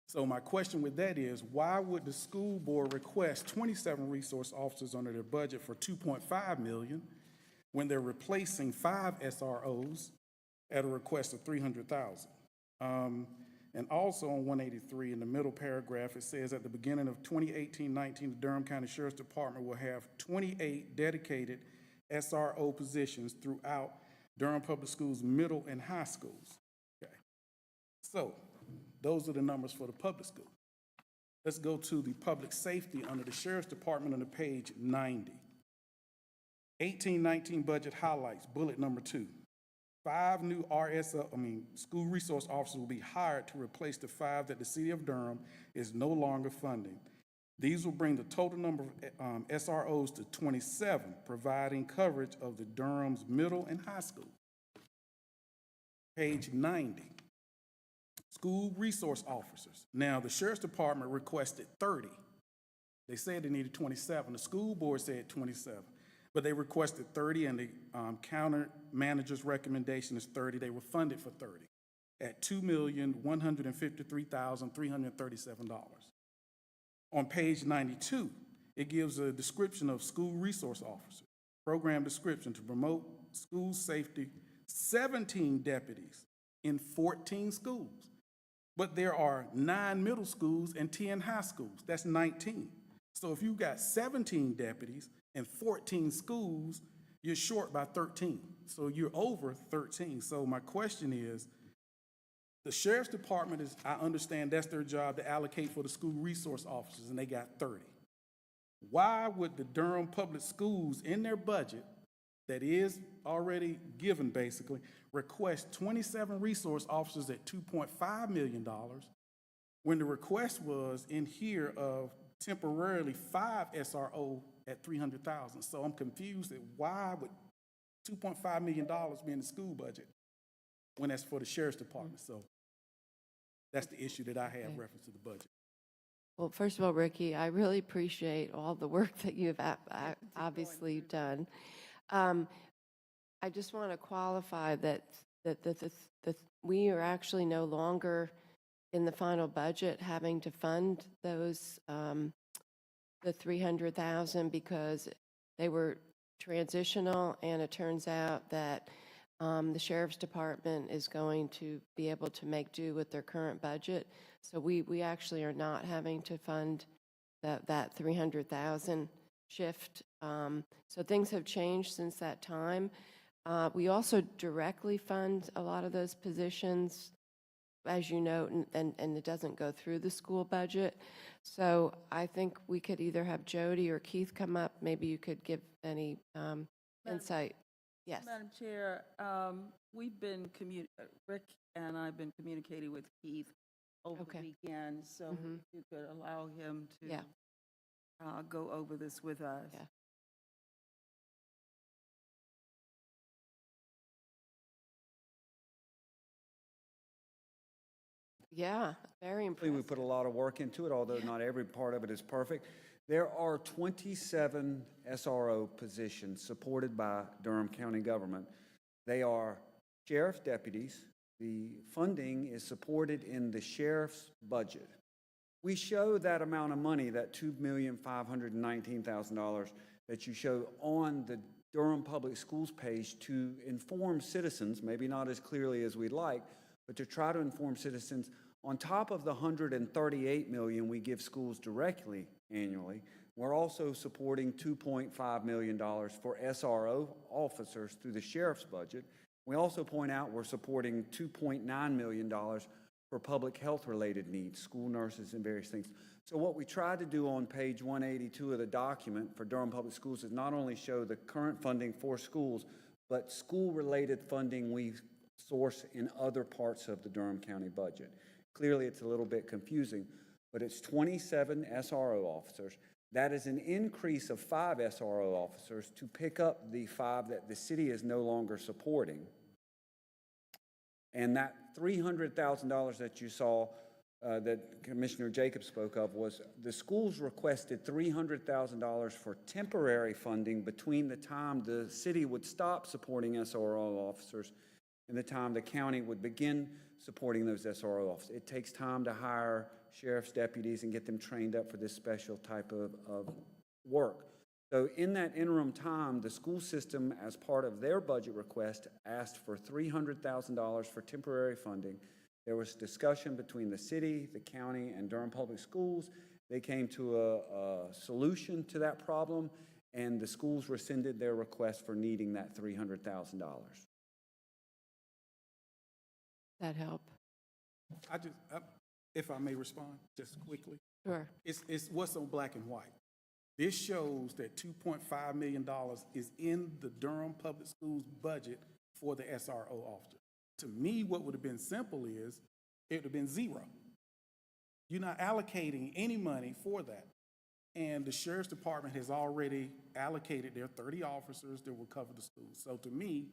So my question with that is, why would the school board request 27 resource officers under their budget for $2.5 million when they're replacing 5 SROs at a request of $300,000? And also on 183, in the middle paragraph, it says at the beginning of 2018-19, the Durham County Sheriff's Department will have 28 dedicated SRO positions throughout Durham Public Schools, middle and high schools. Okay. So those are the numbers for the public school. Let's go to the public safety under the Sheriff's Department on the page 90. 18-19 budget highlights, bullet number 2. 5 new school resource officers will be hired to replace the 5 that the city of Durham is no longer funding. These will bring the total number of SROs to 27, providing coverage of the Durham's middle and high school. Page 90, school resource officers. Now, the Sheriff's Department requested 30. They said they needed 27. The school board said 27. But they requested 30, and the counter manager's recommendation is 30. They were funded for 30 at $2,153,337. On page 92, it gives a description of school resource officers. Program description: to promote school safety, 17 deputies in 14 schools. But there are 9 middle schools and 10 high schools. That's 19. So if you've got 17 deputies in 14 schools, you're short by 13. So you're over 13. So my question is, the Sheriff's Department is, I understand that's their job to allocate for the school resource officers, and they got 30. Why would the Durham Public Schools, in their budget that is already given basically, request 27 resource officers at $2.5 million when the request was in here of temporarily 5 SRO at $300,000? So I'm confused at why would $2.5 million be in the school budget when that's for the Sheriff's Department. So that's the issue that I have reference to the budget. Well, first of all, Ricky, I really appreciate all the work that you've obviously done. I just want to qualify that we are actually no longer in the final budget having to fund those the $300,000 because they were transitional, and it turns out that the Sheriff's Department is going to be able to make do with their current budget. So we actually are not having to fund that $300,000 shift. So things have changed since that time. We also directly fund a lot of those positions, as you know, and it doesn't go through the school budget. So I think we could either have Jody or Keith come up. Maybe you could give any insight. Yes. Madam Chair, we've been Rick and I've been communicating with Keith over the weekend, so you could allow him to go over this with us. Yeah. Yeah, very impressive. We put a lot of work into it, although not every part of it is perfect. There are 27 SRO positions supported by Durham County government. They are sheriff's deputies. The funding is supported in the sheriff's budget. We show that amount of money, that $2,519,000 that you show on the Durham Public Schools page to inform citizens, maybe not as clearly as we'd like, but to try to inform citizens. On top of the $138 million we give schools directly annually, we're also supporting $2.5 million for SRO officers through the sheriff's budget. We also point out we're supporting $2.9 million for public health related needs, school nurses and various things. So what we tried to do on page 182 of the document for Durham Public Schools is not only show the current funding for schools, but school related funding we source in other parts of the Durham County budget. Clearly, it's a little bit confusing, but it's 27 SRO officers. That is an increase of 5 SRO officers to pick up the 5 that the city is no longer supporting. And that $300,000 that you saw that Commissioner Jacobs spoke of was the schools requested $300,000 for temporary funding between the time the city would stop supporting SRO officers and the time the county would begin supporting those SRO officers. It takes time to hire sheriff's deputies and get them trained up for this special type of work. So in that interim time, the school system, as part of their budget request, asked for $300,000 for temporary funding There was discussion between the city, the county, and Durham Public Schools. They came to a solution to that problem, and the schools rescinded their request for needing that $300,000. That help? If I may respond, just quickly. Sure. It's what's on black and white. This shows that $2.5 million is in the Durham Public Schools budget for the SRO officer. To me, what would have been simple is, it would have been zero. You're not allocating any money for that. And the sheriff's department has already allocated their 30 officers that will cover the schools. So to me,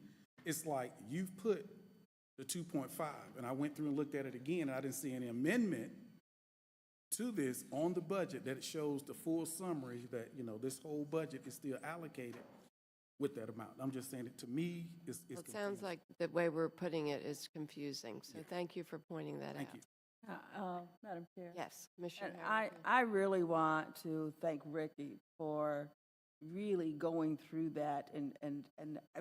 it's like you've put the 2.5, and I went through and looked at it again, and I didn't see any amendment to this on the budget that it shows the full summary that, you know, this whole budget is still allocated with that amount. I'm just saying it, to me, it's Well, it sounds like the way we're putting it is confusing, so thank you for pointing that out. Thank you. Madam Chair. Yes, Commissioner And Harrington. I really want to thank Ricky for really going through that and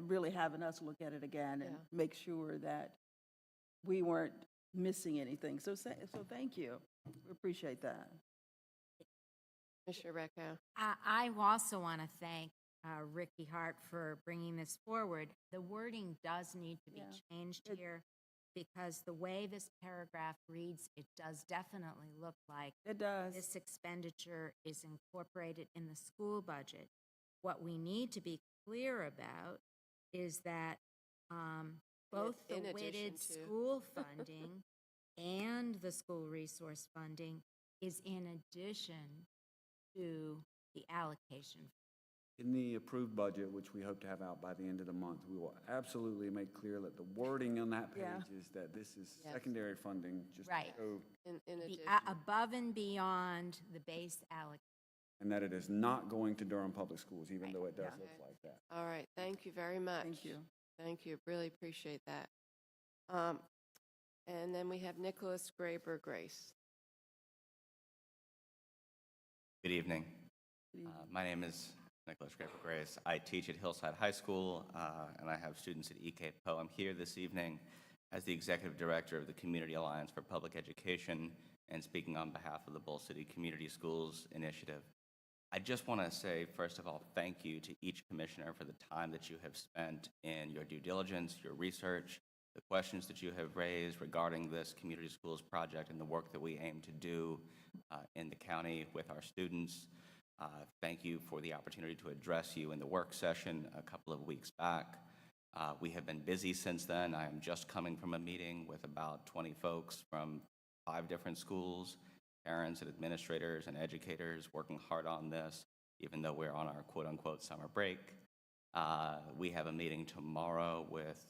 really having us look at it again and Yeah. make sure that we weren't missing anything. So thank you. We appreciate that. Commissioner Recco. I also want to thank Ricky Hart for bringing this forward. The wording does need to be Yeah. changed It- here because the way this paragraph reads, it does definitely look like It does. this expenditure is incorporated in the school budget. What we need to be clear about is that both the In addition WITted to. school funding and the school resource funding is in addition to the allocation. In the approved budget, which we hope to have out by the end of the month, we will absolutely make clear that the wording on that Yeah. page is that this is Yes. secondary funding, just to Right. show, In The addition. above and beyond the base allocation. and that it is not going to Durham Public Schools, even though it does Yeah. look like that. All right, thank you very much. Thank you. Thank you, really appreciate that. And then we have Nicholas Graber Grace. Good evening. My name is Nicholas Graper Grace. I teach at Hillside High School, and I have students at EK Poe. I'm here this evening as the Executive Director of the Community Alliance for Public Education and speaking on behalf of the Bull City Community Schools Initiative. I just want to say, first of all, thank you to each commissioner for the time that you have spent in your due diligence, your research, the questions that you have raised regarding this community schools project and the work that we aim to do in the county with our students. Thank you for the opportunity to address you in the work session a couple of weeks back. We have been busy since then. I am just coming from a meeting with about 20 folks from 5 different schools, parents and administrators and educators working hard on this, even though we're on our quote-unquote summer break. We have a meeting tomorrow with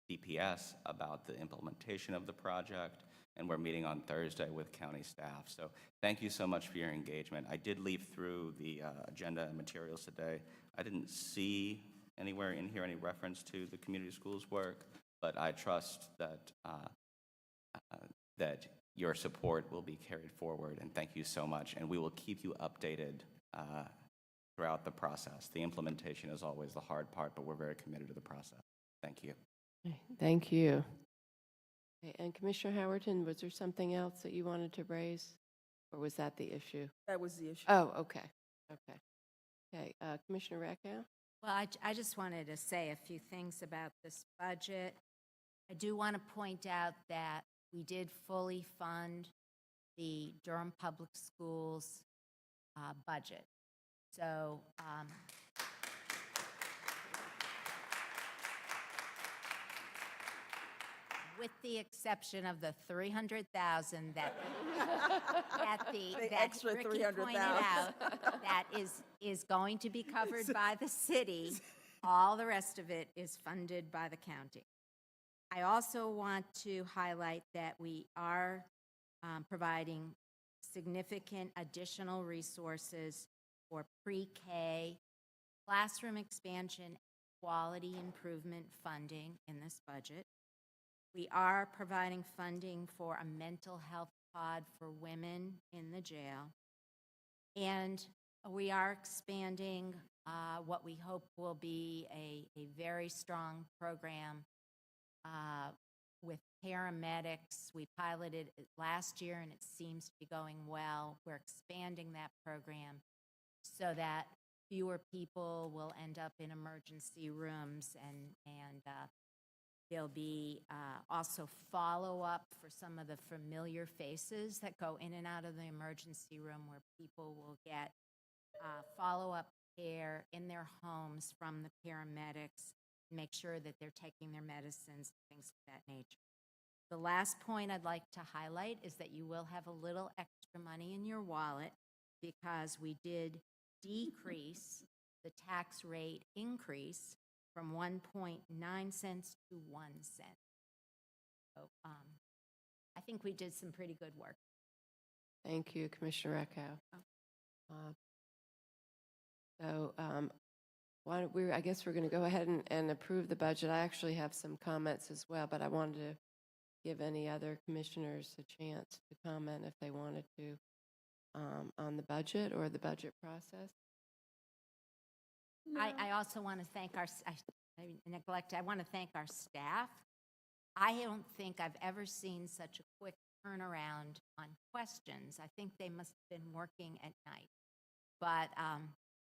DPS about the implementation of the project, and we're meeting on Thursday with county staff. So thank you so much for your engagement. I did leaf through the agenda and materials today. I didn't see anywhere in here any reference to the community schools work, but I trust that that your support will be carried forward, and thank you so much. And we will keep you updated throughout the process. The implementation is always the hard part, but we're very committed to the process. Thank you. Okay, thank you. Okay, and Commissioner Howerton, was there something else that you wanted to raise? Or was that the issue? That was the issue. Oh, okay, okay. Okay, Commissioner Recco? Well, I just wanted to say a few things about this budget. I do want to point out that we did fully fund the Durham Public Schools budget. So with the exception of the 300,000 that The that extra Ricky pointed 300,000. out, that is going to be covered by the city. All the rest of it is funded by the county. I also want to highlight that we are providing significant additional resources for pre-K, classroom expansion, quality improvement funding in this budget. We are providing funding for a mental health pod for women in the jail. And we are expanding what we hope will be a very strong program with paramedics. We piloted it last year, and it seems to be going well. We're expanding that program so that fewer people will end up in emergency rooms, and there'll be also follow-up for some of the familiar faces that go in and out of the emergency room, where people will get follow-up care in their homes from the paramedics, make sure that they're taking their medicines, things of that nature. The last point I'd like to highlight is that you will have a little extra money in your wallet, because we did decrease the tax rate increase from 1.9 cents to 1 cent. So I think we did some pretty good work. Thank you, Commissioner Recco. Why don't I guess we're going to go ahead and approve the budget. I actually have some comments as well, but I wanted to give any other commissioners a chance to comment if they wanted to on the budget or the budget process. I also want to thank I want to thank our staff. I don't think I've ever seen such a quick turnaround on questions. I think they must have been working at night. But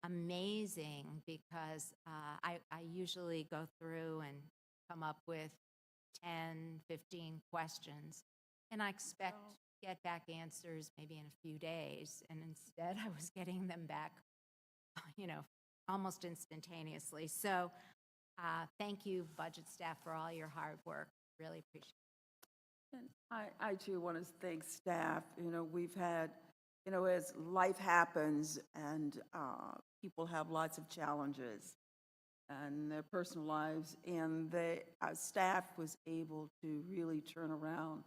amazing, because I usually go through and come up with 10, 15 questions, and I expect to get back answers maybe in a few days, and instead I was getting them back, almost instantaneously. So thank you, budget staff, for all your hard work. Really appreciate it. And I too want to thank staff. We've had, as life happens and people have lots of challenges in their personal lives, and our staff was able to really turn around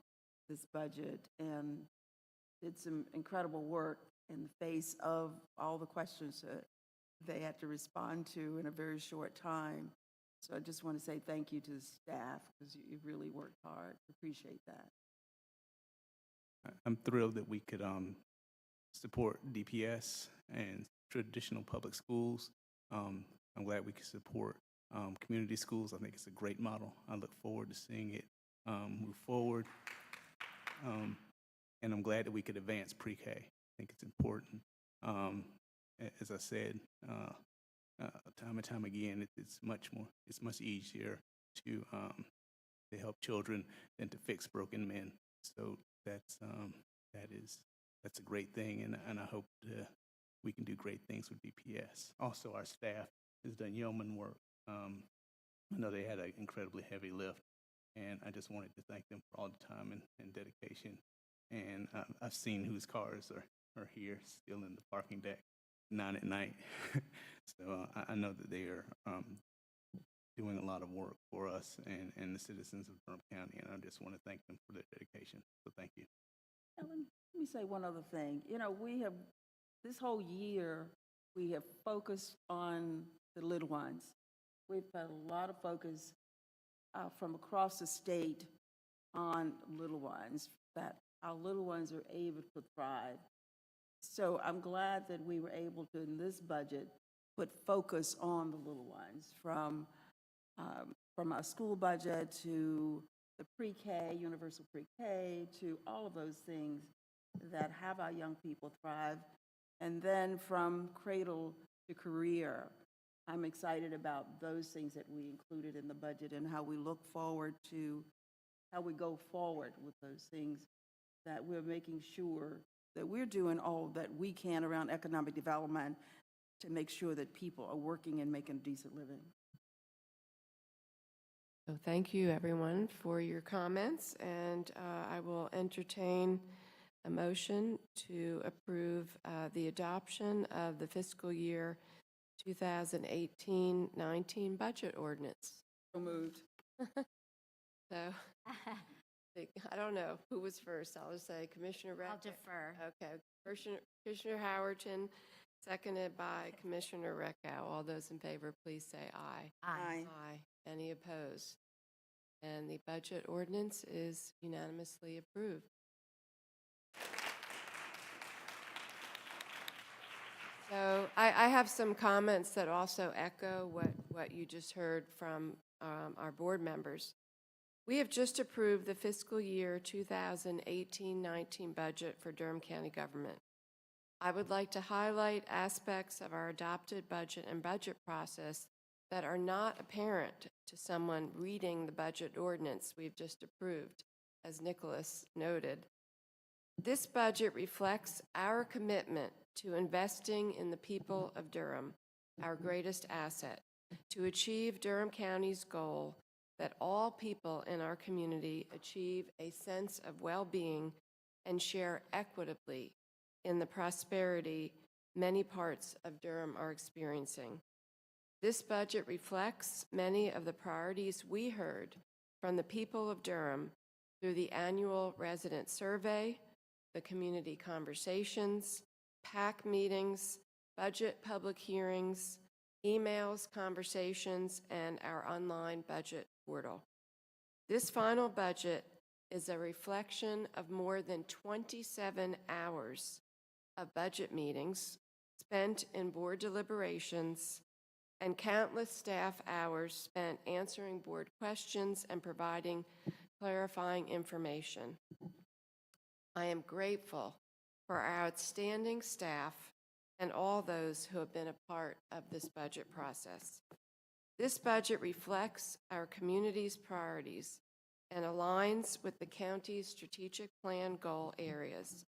this budget and did some incredible work in the face of all the questions that they had to respond to in a very short time. So I just want to say thank you to the staff, because you really worked hard. Appreciate that. I'm thrilled that we could support DPS and traditional public schools. I'm glad we could support community schools. I think it's a great model. I look forward to seeing it move forward. And I'm glad that we could advance pre-K. I think it's important. As I said, time and time again, it's much easier to help children than to fix broken men. So that's a great thing, and I hope we can do great things with DPS. Also, our staff has done yeoman work. I know they had an incredibly heavy lift, and I just wanted to thank them for all the time and dedication. And I've seen whose cars are here still in the parking deck 9 at night. So I know that they are doing a lot of work for us and the citizens of Durham County, and I just want to thank them for their dedication. So thank you. Ellen, let me say one other thing. This whole year, we have focused on the little ones. We've had a lot of focus from across the state on little ones, that our little ones are able to thrive. So I'm glad that we were able to, in this budget, put focus on the little ones, from our school budget to the pre-K, universal pre-K, to all of those things that have our young people thrive. And then from cradle to career, I'm excited about those things that we included in the budget and how we look forward to, how we go forward with those things, that we're making sure that we're doing all that we can around economic development to make sure that people are working and making a decent living. So thank you, everyone, for your comments, and I will entertain a motion to approve the adoption of the fiscal year 2018-19 budget ordinance. So moved. So I don't know who was first. I'll just say Commissioner Recco. I'll defer. Okay, Commissioner Howerton, seconded by Commissioner Recco. All those in favor, please say aye. Aye. Aye. Any opposed? And the budget ordinance is unanimously approved. So I have some comments that also echo what you just heard from our board members. We have just approved the fiscal year 2018-19 budget for Durham County government. I would like to highlight aspects of our adopted budget and budget process that are not apparent to someone reading the budget ordinance we've just approved, as Nicholas noted. This budget reflects our commitment to investing in the people of Durham, our greatest asset, to achieve Durham County's goal that all people in our community achieve a sense of well-being and share equitably in the prosperity many parts of Durham are experiencing. This budget reflects many of the priorities we heard from the people of Durham through the annual resident survey, the community conversations, PAC meetings, budget public hearings, emails, conversations, and our online budget portal. This final budget is a reflection of more than 27 hours of budget meetings spent in board deliberations and countless staff hours spent answering board questions and providing clarifying information. I am grateful for our outstanding staff and all those who have been a part of this budget process. This budget reflects our community's priorities and aligns with the county's strategic plan goal areas.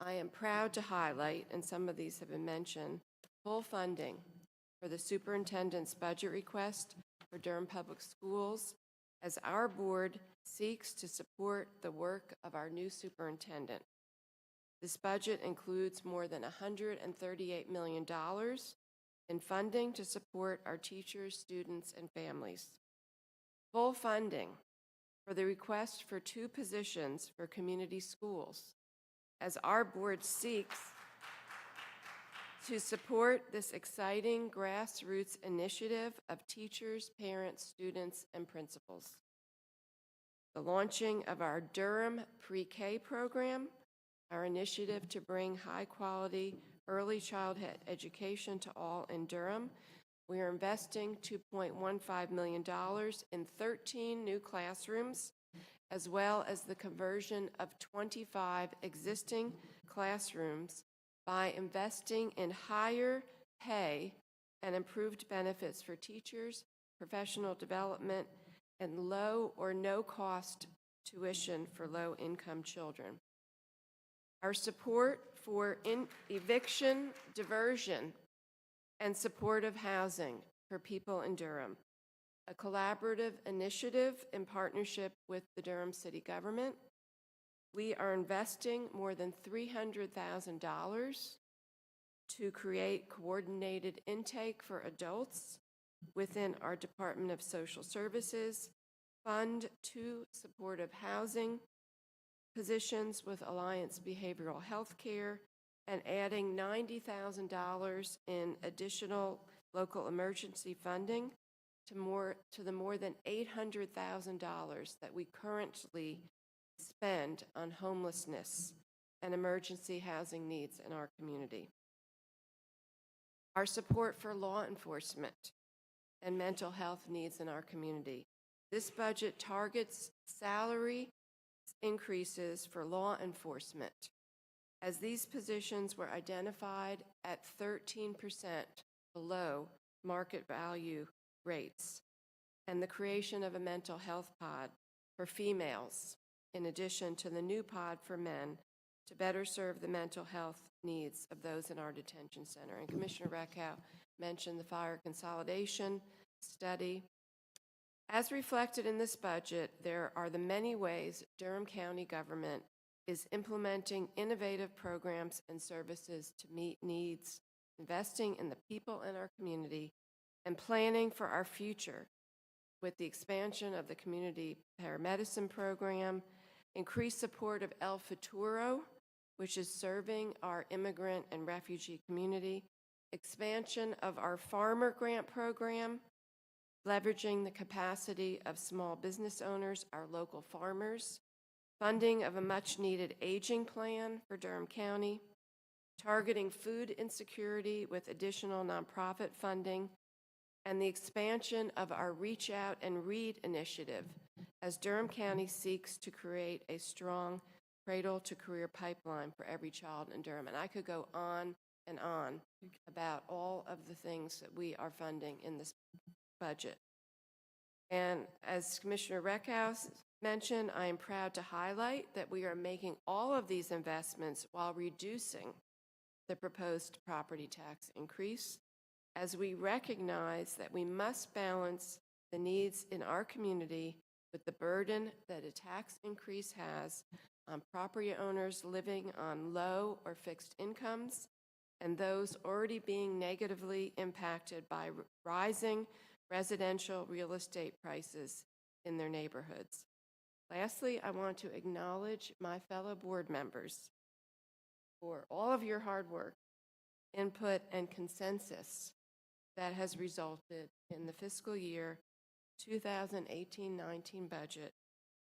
I am proud to highlight, and some of these have been mentioned, full funding for the superintendent's budget request for Durham Public Schools as our board seeks to support the work of our new superintendent. This budget includes more than $138 million in funding to support our teachers, students, and families. Full funding for the request for 2 positions for community schools as our board seeks to support this exciting grassroots initiative of teachers, parents, students, and principals. The launching of our Durham Pre-K program, our initiative to bring high-quality early childhood education to all in Durham. We are investing $2.15 million in 13 new classrooms, as well as the conversion of 25 existing classrooms by investing in higher pay and improved benefits for teachers, professional development, and low or no cost tuition for low-income children. Our support for eviction, diversion, and supportive housing for people in Durham, a collaborative initiative in partnership with the Durham City government. We are investing more than $300,000 to create coordinated intake for adults within our Department of Social Services, fund 2 supportive housing positions with Alliance Behavioral Health Care, and adding $90,000 in additional local emergency funding to the more than $800,000 that we currently spend on homelessness and emergency housing needs in our community. Our support for law enforcement and mental health needs in our community. This budget targets salary increases for law enforcement, as these positions were identified at 13% below market value rates, and the creation of a mental health pod for females, in addition to the new pod for men, to better serve the mental health needs of those in our detention center. And Commissioner Reckow mentioned the fire consolidation study. As reflected in this budget, there are the many ways Durham County government is implementing innovative programs and services to meet needs, investing in the people in our community, and planning for our future with the expansion of the community paramedicine program, increased support of El Futuro, which is serving our immigrant and refugee community, expansion of our farmer grant program, leveraging the capacity of small business owners, our local farmers, funding of a much-needed aging plan for Durham County, targeting food insecurity with additional nonprofit funding, and the expansion of our Reach Out and Read initiative as Durham County seeks to create a strong cradle-to-career pipeline for every child in Durham. And I could go on and on about all of the things that we are funding in this budget. And as Commissioner Reckhouse mentioned, I am proud to highlight that we are making all of these investments while reducing the proposed property tax increase, as we recognize that we must balance the needs in our community with the burden that a tax increase has on property owners living on low or fixed incomes and those already being negatively impacted by rising residential real estate prices in their neighborhoods. Lastly, I want to acknowledge my fellow board members for all of your hard work, input, and consensus that has resulted in the fiscal year 2018-19 budget,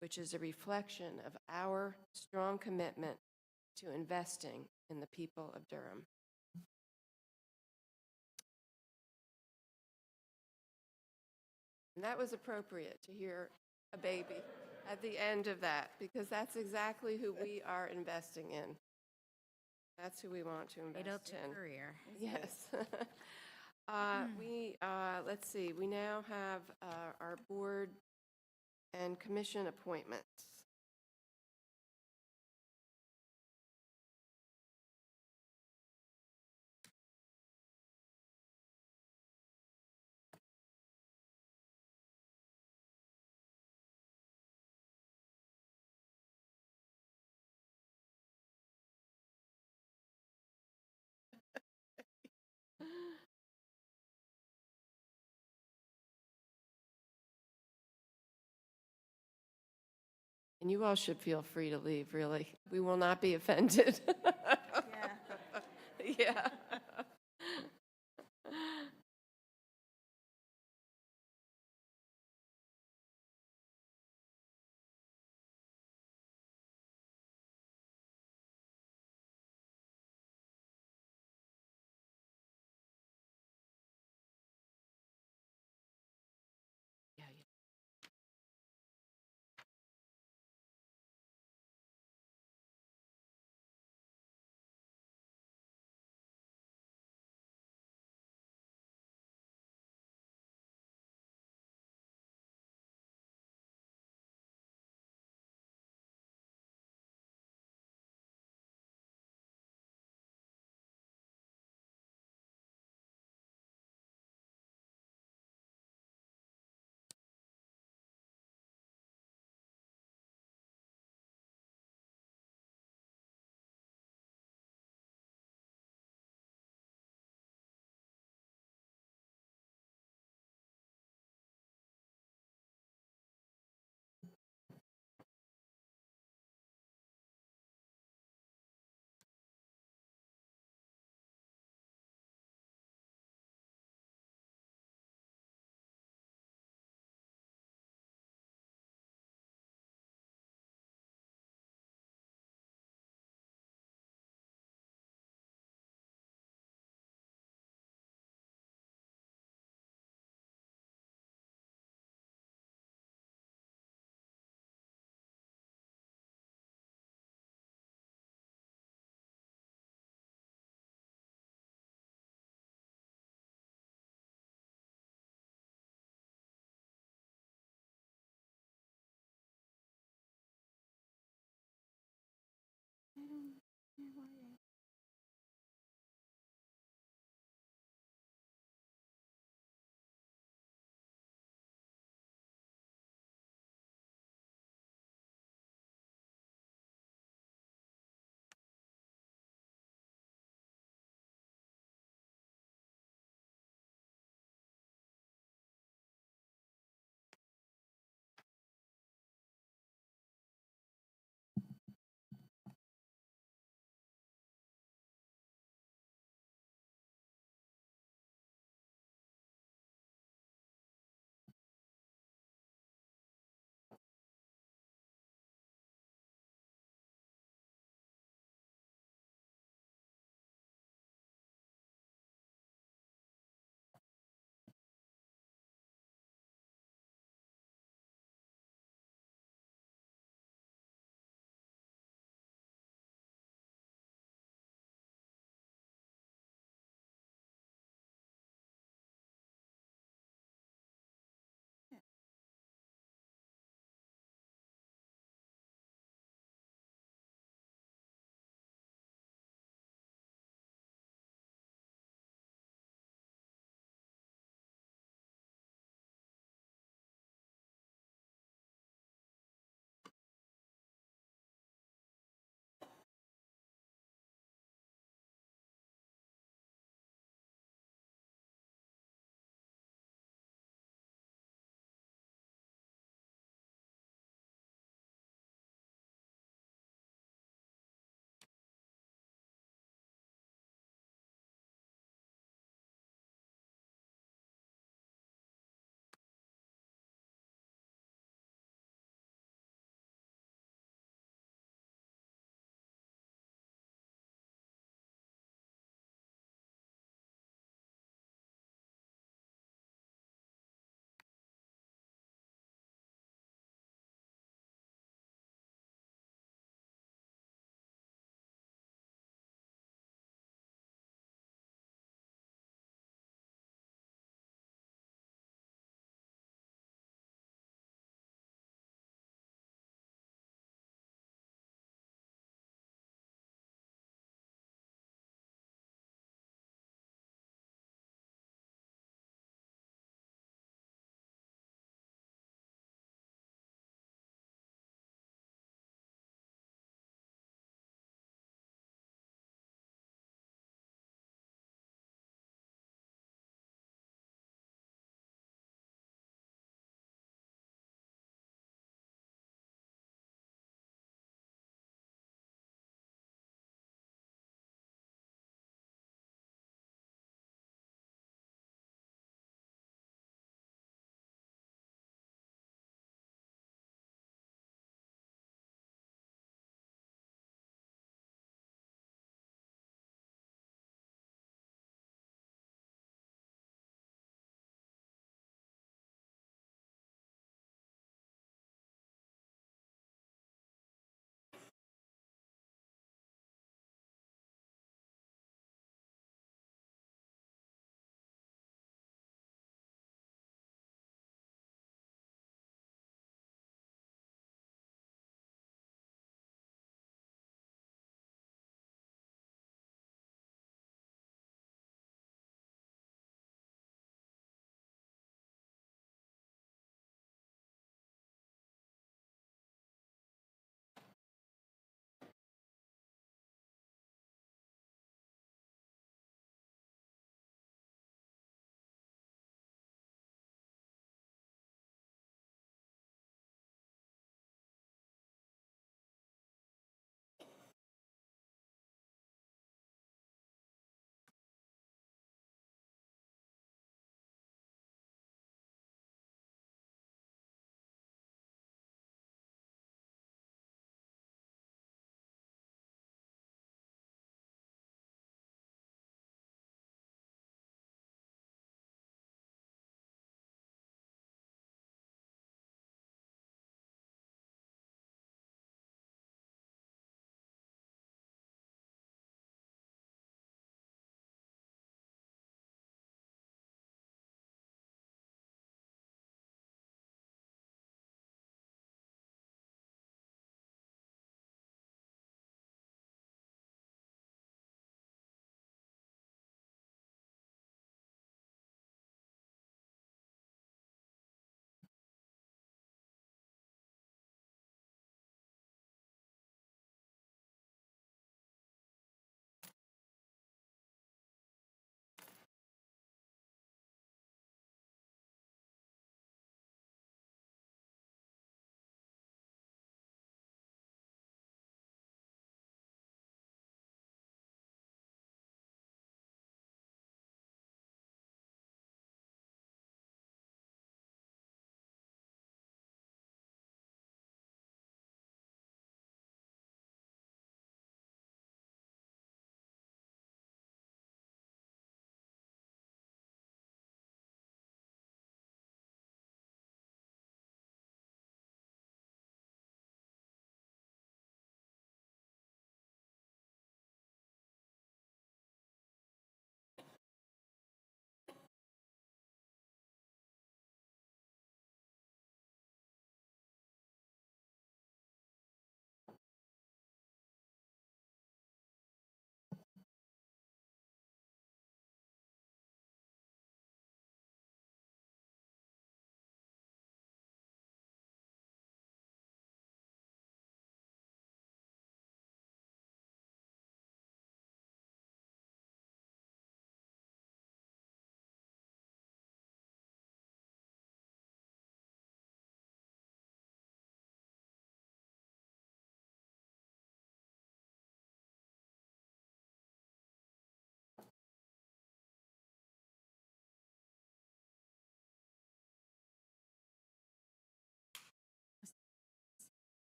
which is a reflection of our strong commitment to investing in the people of Durham. And that was appropriate to hear a baby at the end of that, because that's exactly who we are investing in. That's who we want to invest in. Career. Yes. Let's see, we now have our board and commission appointments. And you all should feel free to leave, really. We will not be offended. Yeah. Yeah.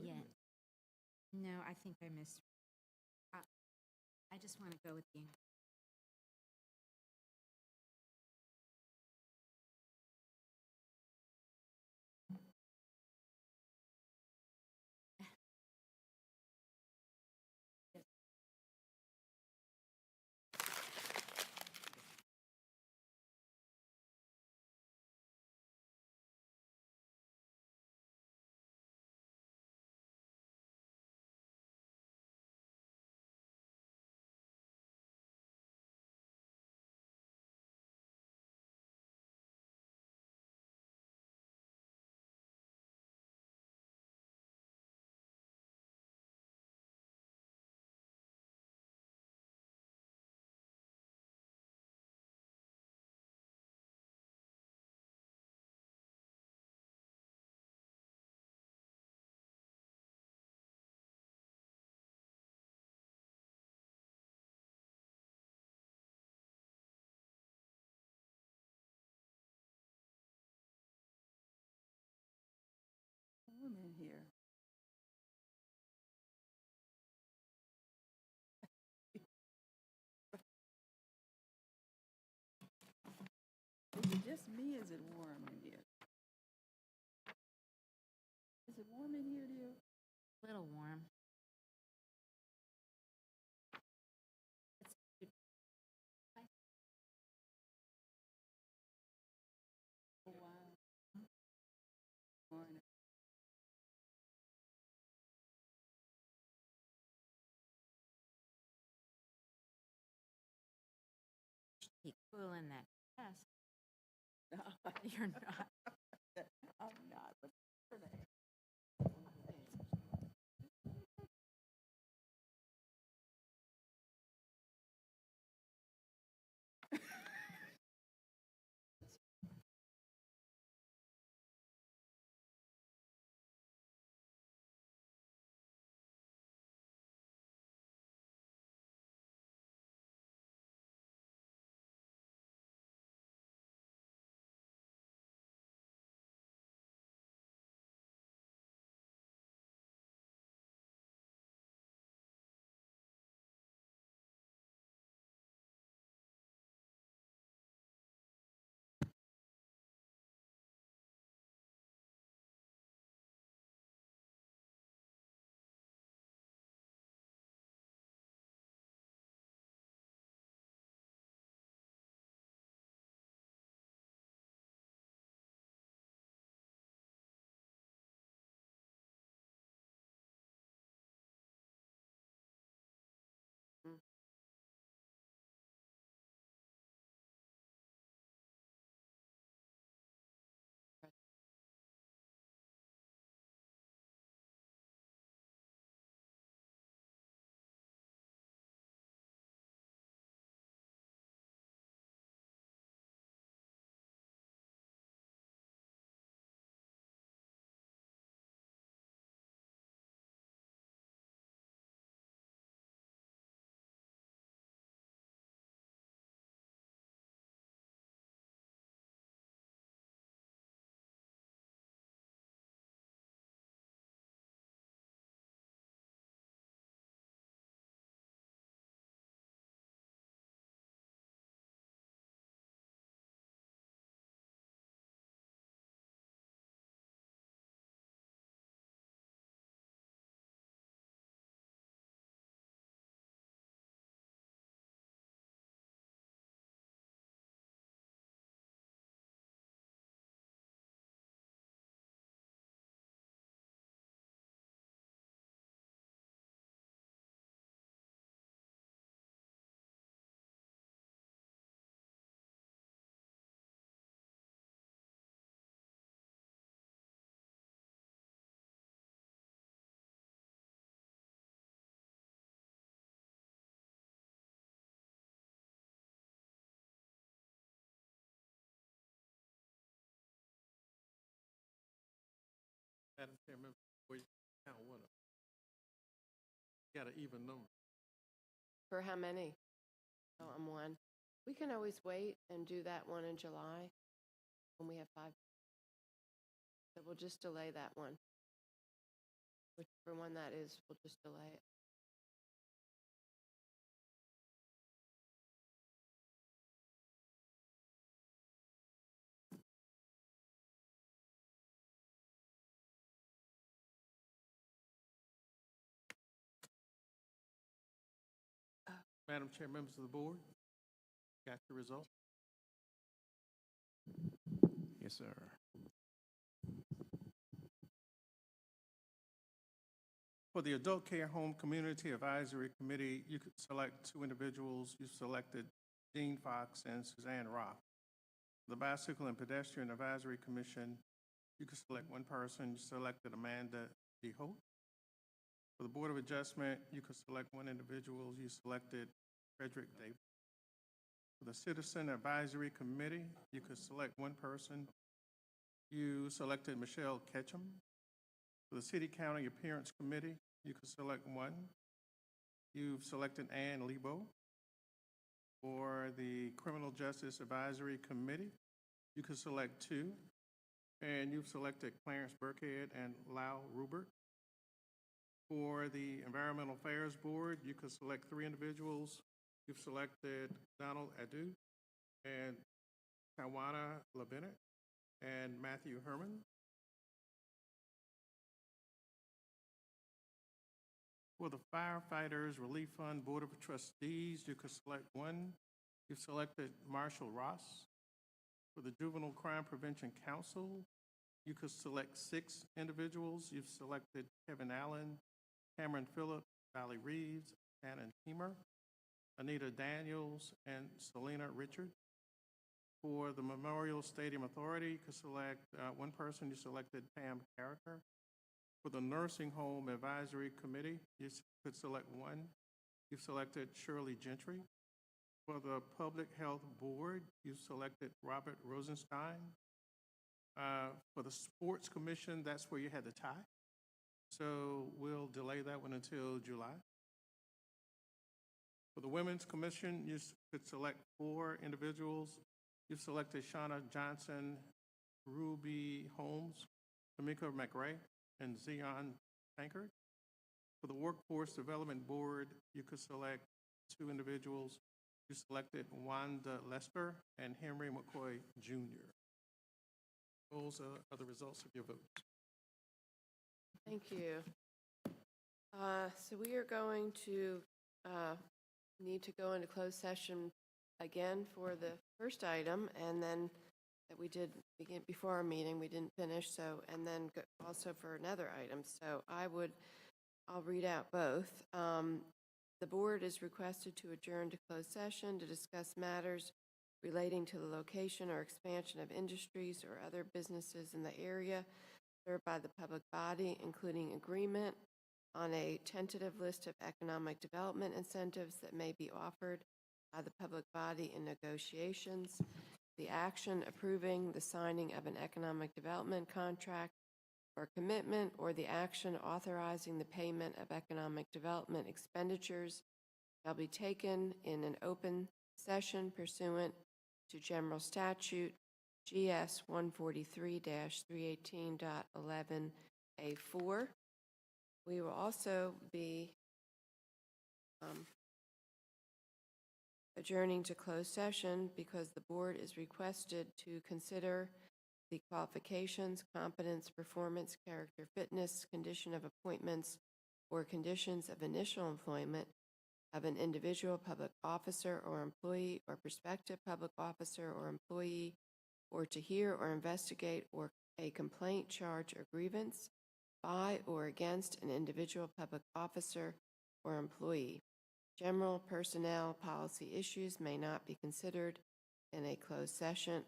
Yeah. No, I think I missed. I just want to go with the. warm in here. Is it just me? Is it warm in here? Is it warm in here to you? Little warm. Oh, wow. Morning. Keep cooling that chest. No, You're not. I'm not. But today. Madam Chairman, before you count one, got an even number. For how many? Oh, I'm one. We can always wait and do that one in July when we have 5. So we'll just delay that one. whichever one that is, we'll just delay it. Madam Chair, members of the board, got the result? Yes, sir. For the Adult Care Home Community Advisory Committee, you could select 2 individuals. You selected Jean Fox and Suzanne Roth. The Bicycle and Pedestrian Advisory Commission, you could select 1 person. You selected Amanda DeHolt. For the Board of Adjustment, you could select 1 individual. You selected Frederick Davis. For the Citizen Advisory Committee, you could select 1 person. You selected Michelle Ketchum. For the City County Appearance Committee, you could select 1. You've selected Ann Lebo. For the Criminal Justice Advisory Committee, you could select 2. And you've selected Clarence Burkhead and Lau Rubert. For the Environmental Affairs Board, you could select 3 individuals. You've selected Donald Adu and Tawana LeBennett and Matthew Herman. For the Firefighters Relief Fund Board of Trustees, you could select 1. You've selected Marshall Ross. For the Juvenile Crime Prevention Council, you could select 6 individuals. You've selected Kevin Allen, Cameron Phillip, Valerie Reeves, Shannon Hemer, Anita Daniels, and Selena Richard. For the Memorial Stadium Authority, you could select 1 person. You selected Pam Carricker. For the Nursing Home Advisory Committee, you could select 1. You've selected Shirley Gentry. For the Public Health Board, you selected Robert Rosenstein. For the Sports Commission, that's where you had the tie. So we'll delay that one until July. For the Women's Commission, you could select 4 individuals. You've selected Shauna Johnson, Ruby Holmes, Tamika McRae, and Zion Tankard. For the Workforce Development Board, you could select 2 individuals. You selected Wanda Lester and Henry McCoy Jr. Those are the results of your votes. Thank you. So we are going to need to go into closed session again for the first item, and then that we did begin before our meeting, we didn't finish, so, and then also for another item. So I'll read out both. The board is requested to adjourn to closed session to discuss matters relating to the location or expansion of industries or other businesses in the area served by the public body, including agreement on a tentative list of economic development incentives that may be offered by the public body in negotiations, the action approving the signing of an economic development contract or commitment, or the action authorizing the payment of economic development expenditures shall be taken in an open session pursuant to General Statute GS 143-318.11A4. We will also be adjourning to closed session because the board is requested to consider the qualifications, competence, performance, character, fitness, condition of appointments, or conditions of initial employment of an individual public officer or employee or prospective public officer or employee, or to hear or investigate or a complaint, charge, or grievance by or against an individual public officer or employee. General personnel policy issues may not be considered in a closed session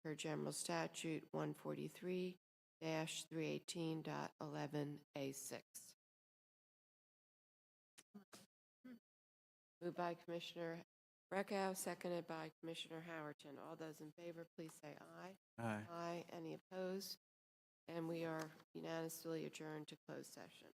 per General Statute 143-318.11A6. Moved by Commissioner Reckow, seconded by Commissioner Howerton. All those in favor, please say aye. Aye. Aye. Any opposed? And we are unanimously adjourned to closed session.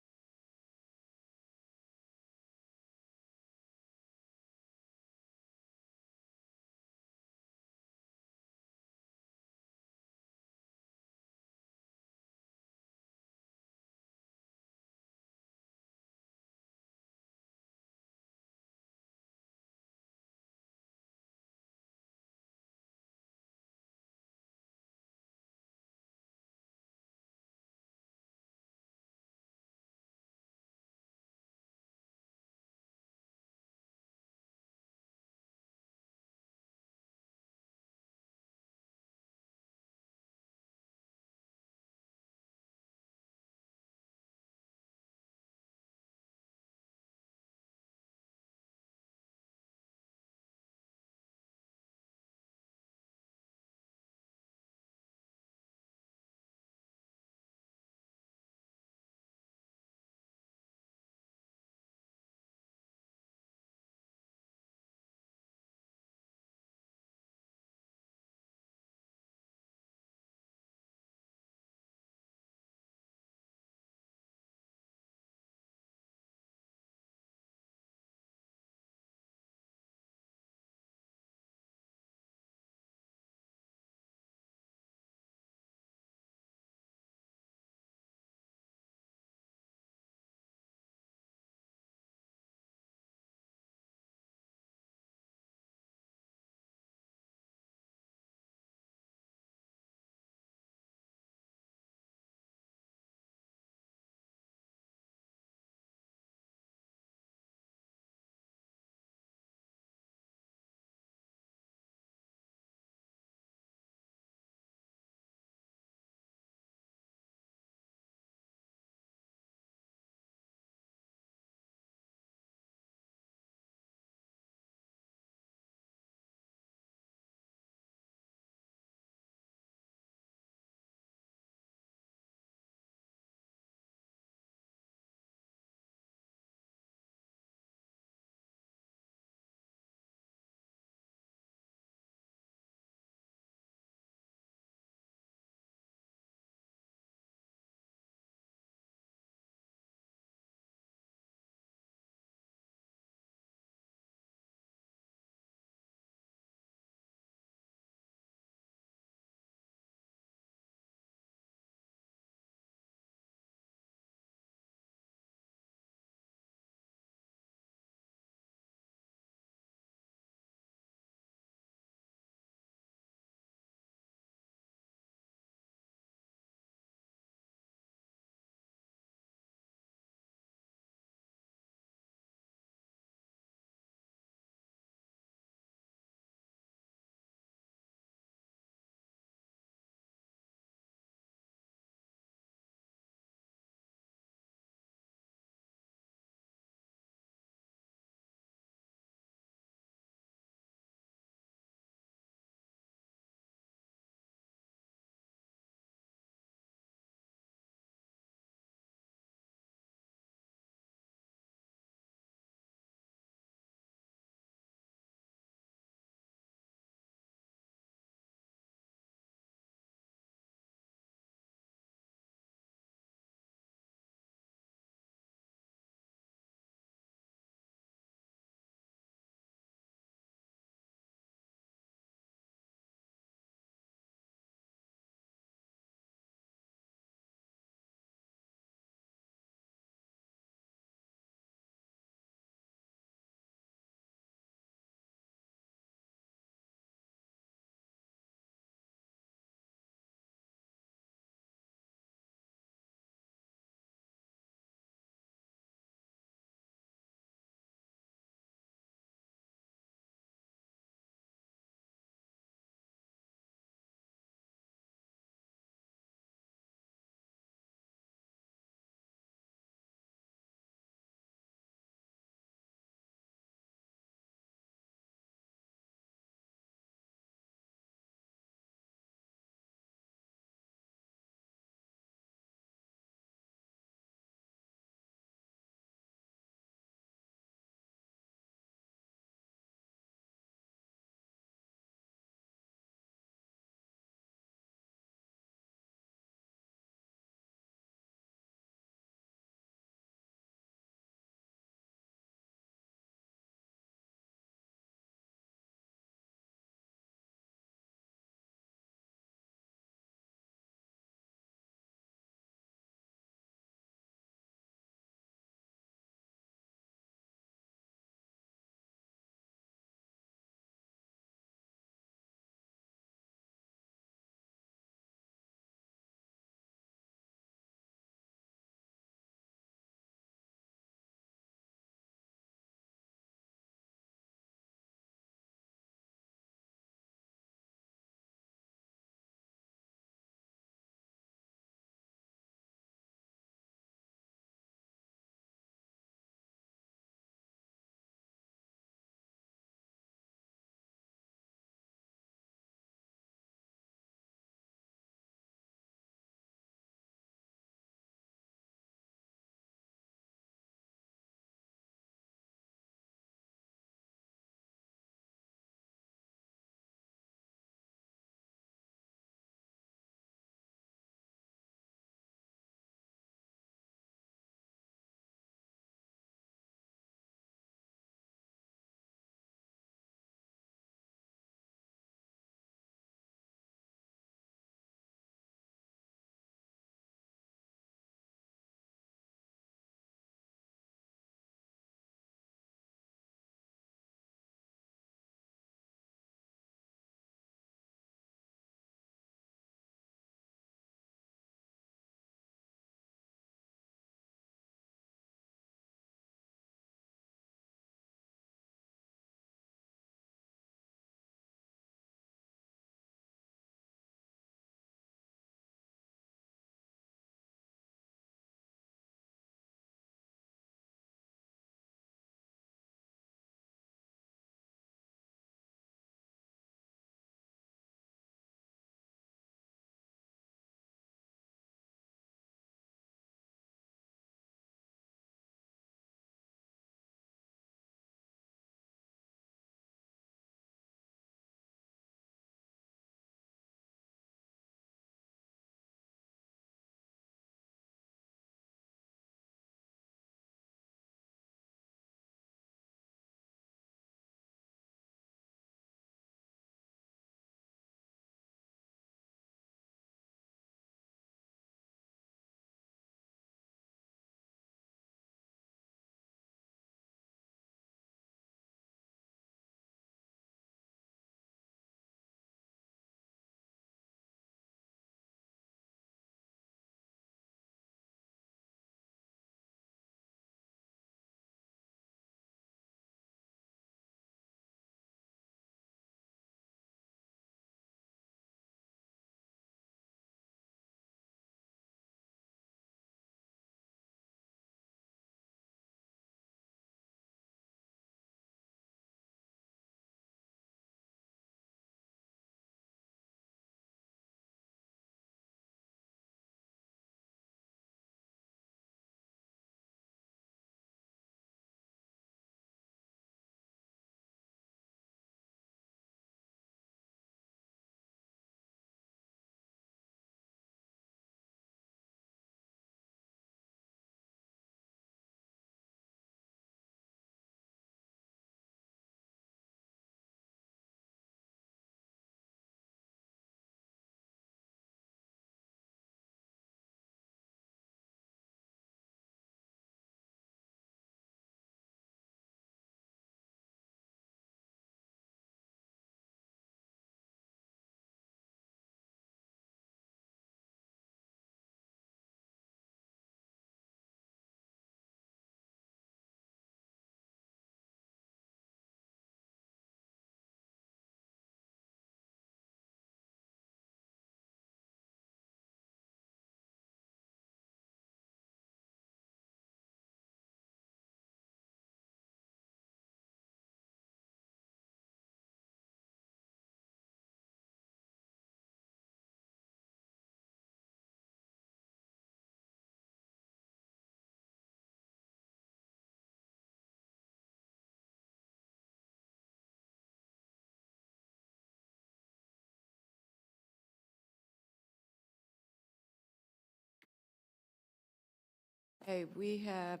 Okay, we have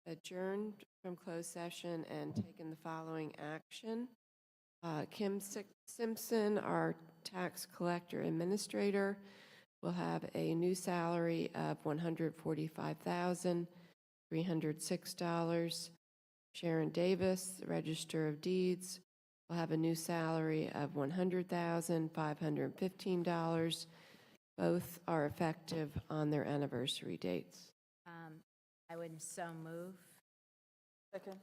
adjourned from closed session and taken the following action. Kim Simpson, our tax collector administrator, will have a new salary of $145,306. Sharon Davis, the Register of Deeds, will have a new salary of $100,515. Both are effective on their anniversary dates. I would so move. Second.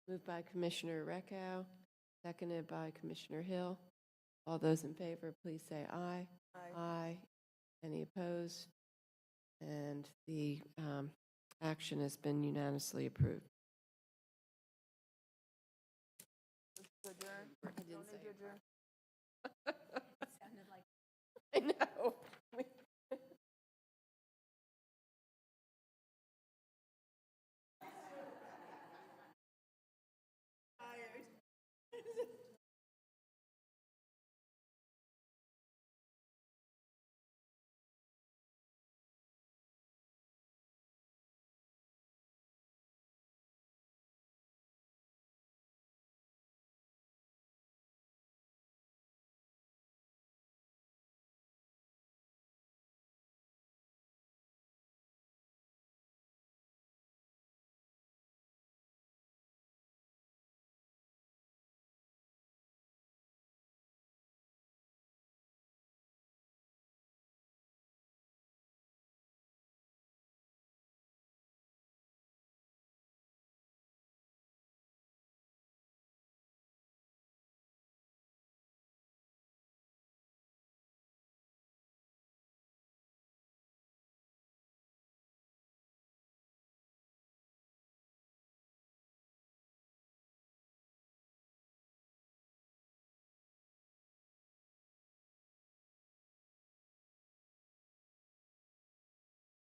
Moved by Commissioner Reckow, seconded by Commissioner Hill. All those in favor, please say aye. Aye. Any opposed? And the action has been unanimously approved. I didn't say it. I know.